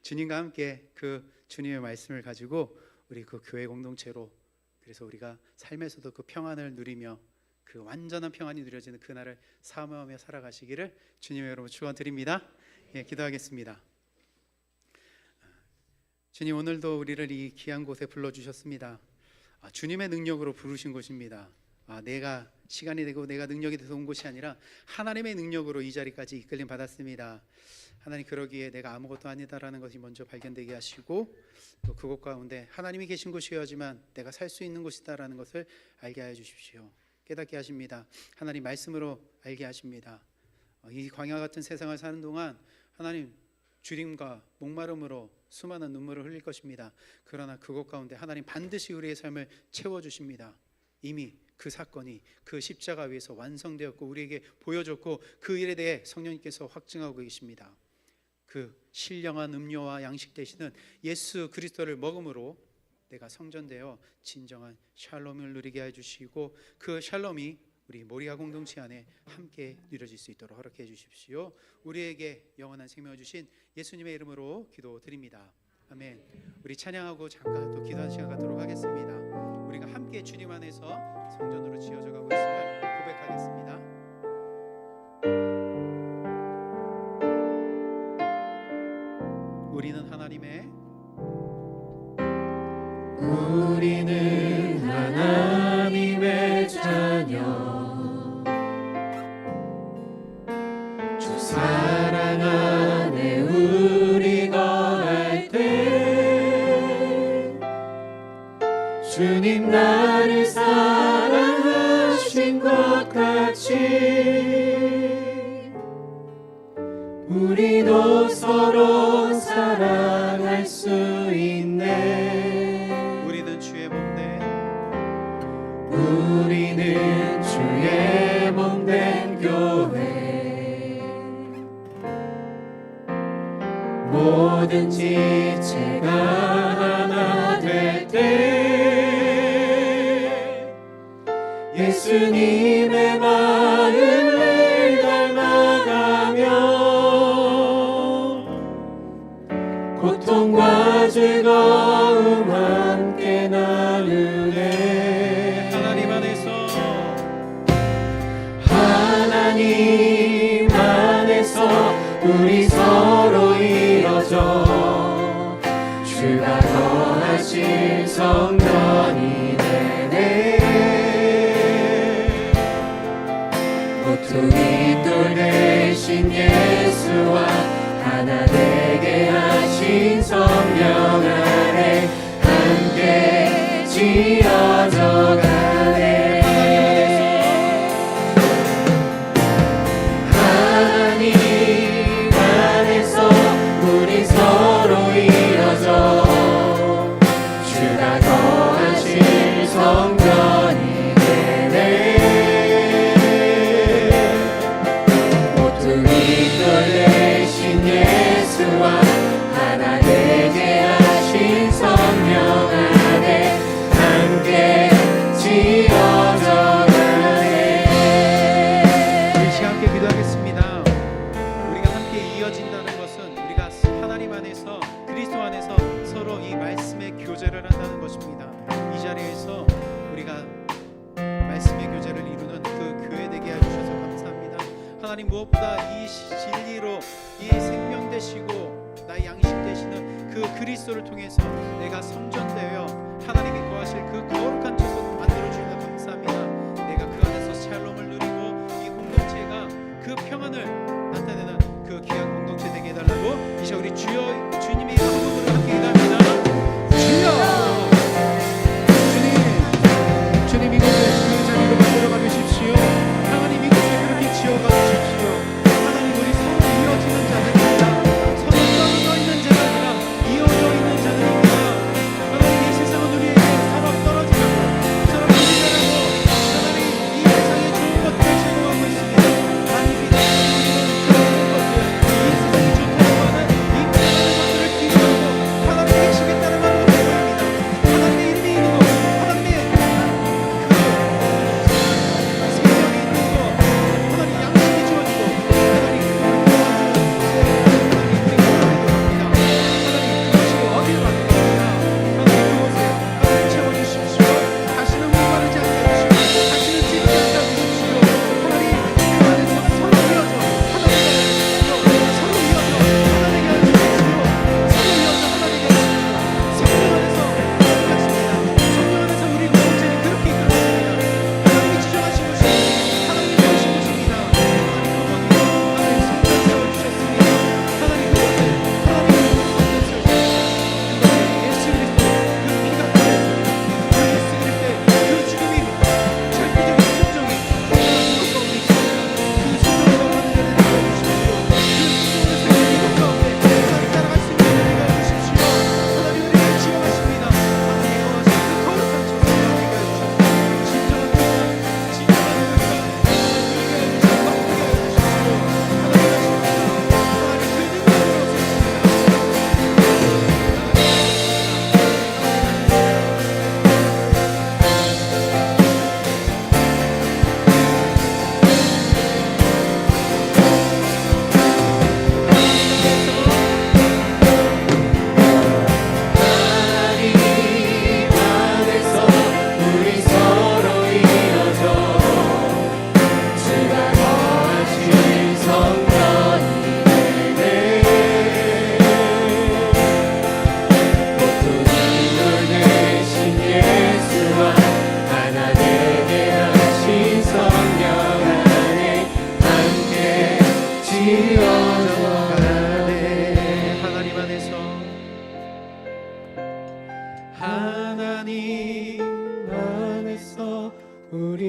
주님과 함께 그 주님의 말씀을 가지고 우리 그 교회 공동체로, 그래서 우리가 삶에서도 그 평안을 누리며 그 완전한 평안이 누려지는 그날을 사모하며 살아가시기를 주님의 이름으로 축원드립니다. 기도하겠습니다. 주님, 오늘도 우리를 이 귀한 곳에 불러주셨습니다. 주님의 능력으로 부르신 곳입니다. 내가 시간이 되고 내가 능력이 돼서 온 곳이 아니라 하나님의 능력으로 이 자리까지 이끌림 받았습니다. 하나님, 그러기에 내가 아무것도 아니다라는 것이 먼저 발견되게 하시고, 또 그곳 가운데 하나님이 계신 곳이어야지만 내가 살 수 있는 곳이다라는 것을 알게 하여 주십시오. 깨닫게 하십니다. 하나님 말씀으로 알게 하십니다. 이 광야 같은 세상을 사는 동안 하나님 주림과 목마름으로 수많은 눈물을 흘릴 것입니다. 그러나 그곳 가운데 하나님 반드시 우리의 삶을 채워주십니다. 이미 그 사건이 그 십자가 위에서 완성되었고 우리에게 보여졌고, 그 일에 대해 성령님께서 확증하고 계십니다. 그 신령한 음료와 양식 되시는 예수 그리스도를 먹음으로 내가 성전되어 진정한 샬롬을 누리게 해주시고, 그 샬롬이 우리 모리아 공동체 안에 함께 누려질 수 있도록 허락해 주십시오. 우리에게 영원한 생명을 주신 예수님의 이름으로 기도드립니다. 아멘. 우리 찬양하고 잠깐 또 기도하는 시간 갖도록 하겠습니다. 우리가 함께 주님 안에서 성전으로 지어져 가고 있음을 고백하겠습니다. 우리는 하나님의 자녀, 주 사랑 안에 우리 거할 때 주님 나를 사랑하신 것 같이 우리도 서로 사랑할 수 있네. 우리는 주의 몸된 교회, 모든 지체가 하나 될 때 예수님의 마음을 닮아가며 고통과 즐거움 함께 나누네. 하나님 안에서 우리 서로 이뤄져 주가 거하실 성전이 되네. 모퉁이 돌 대신 예수와 하나 되게 하신 성령 안에 함께 지어져 가네. 우리 서로 이뤄져 주가 거하실 성전이 되네. 모퉁이 돌 대신 예수와 하나 되게 하신 성령 안에 함께 지어져 가네. 우리 시간 함께 기도하겠습니다. 우리가 함께 이어진다는 것은 우리가 하나님 안에서 그리스도 안에서 서로 이 말씀의 교제를 한다는 것입니다. 이 자리에서 우리가 말씀의 교제를 이루는 그 교회 되게 해주셔서 감사합니다. 하나님, 무엇보다 이 진리로 이 생명 되시고 나의 양식 되시는 그 그리스도를 통해서 내가 성전되어 하나님이 거하실 그 거룩한 처소를 만들어주셔서 감사합니다. 내가 그 안에서 샬롬을 누리고 이 공동체가 그 평안을 나타내는 그 귀한 공동체 되게 해달라고 이제 우리 주님의 이름으로 함께 기도합니다. 주님 이곳에 그 자리로 만들어가 주십시오. 하나님 이곳에 그렇게 지어가 주십시오. 하나님, 우리 서로 이어지는 자들입니다. 서로 떨어져 있는 자가 아니라 이어져 있는 자들입니다. 하나님, 이 세상은 우리에게 서로 떨어지고 서로 분리되고 하나님 이 세상의 좋은 것들을 제공하고 있습니다. 하나님,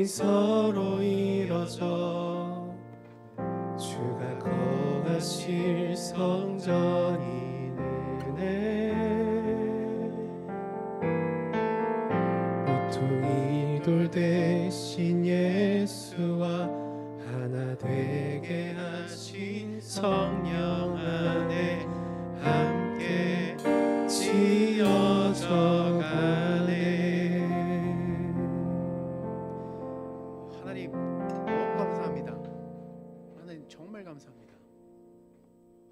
서로 이뤄져 주가 거하실 성전이 되네. 모퉁이 돌 대신 예수와 하나 되게 하신 성령 안에 함께 지어져 가네. 하나님 너무 감사합니다. 하나님 정말 감사합니다.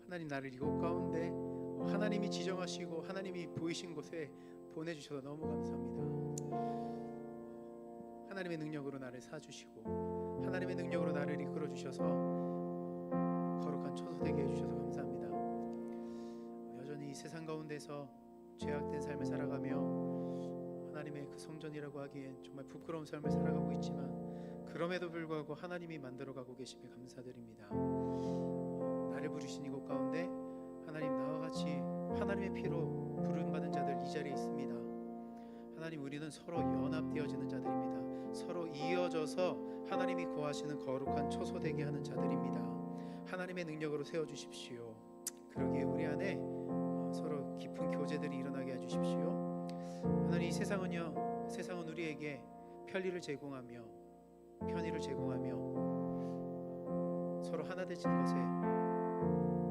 하나님 나를 이곳 가운데 하나님이 지정하시고 하나님이 보이신 곳에 보내주셔서 너무 감사합니다. 하나님의 능력으로 나를 사주시고 하나님의 능력으로 나를 이끌어 주셔서 거룩한 초소되게 해주셔서 감사합니다. 여전히 이 세상 가운데서 죄악된 삶을 살아가며 하나님의 그 성전이라고 하기엔 정말 부끄러운 삶을 살아가고 있지만 그럼에도 불구하고 하나님이 만들어가고 계심에 감사드립니다. 나를 부르신 이곳 가운데 하나님 나와 같이 하나님의 피로 부름받은 자들 이 자리에 있습니다. 하나님 우리는 서로 연합되어지는 자들입니다. 서로 이어져서 하나님이 거하시는 거룩한 초소되게 하는 자들입니다. 하나님의 능력으로 세워주십시오. 그러기에 우리 안에 서로 깊은 교제들이 일어나게 해주십시오. 하나님 이 세상은 우리에게 편리를 제공하며 서로 하나 되신 것에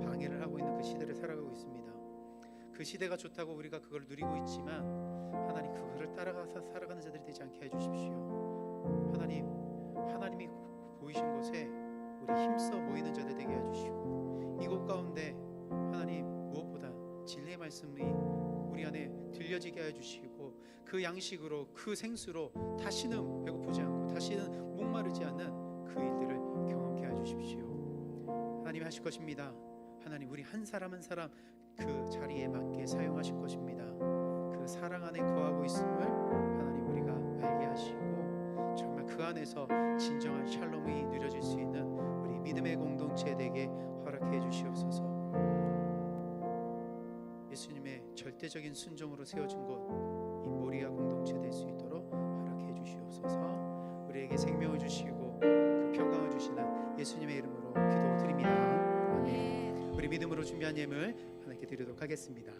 방해를 하고 있는 그 시대를 살아가고 있습니다. 그 시대가 좋다고 우리가 그걸 누리고 있지만 하나님 그거를 따라가서 살아가는 자들이 되지 않게 해주십시오. 하나님이 보이신 곳에 우리 힘써 모이는 자들 되게 해주시고 이곳 가운데 하나님 무엇보다 진리의 말씀이 우리 안에 들려지게 해주시고 그 양식으로 그 생수로 다시는 배고프지 않고 다시는 목마르지 않는 그 일들을 경험케 해주십시오. 하나님이 하실 것입니다. 하나님 우리 한 사람 한 사람 그 자리에 맞게 사용하실 것입니다. 그 사랑 안에 거하고 있음을 하나님 우리가 알게 하시고 정말 그 안에서 진정한 샬롬이 누려질 수 있는 우리 믿음의 공동체 되게 허락해 주시옵소서. 예수님의 절대적인 순종으로 세워진 곳 이 모리아 공동체 될 수 있도록 허락해 주시옵소서. 우리에게 생명을 주시고 그 평강을 주시는 예수님의 이름으로 기도드립니다. 아멘. 우리 믿음으로 준비한 예물 하나님께 드리도록 하겠습니다.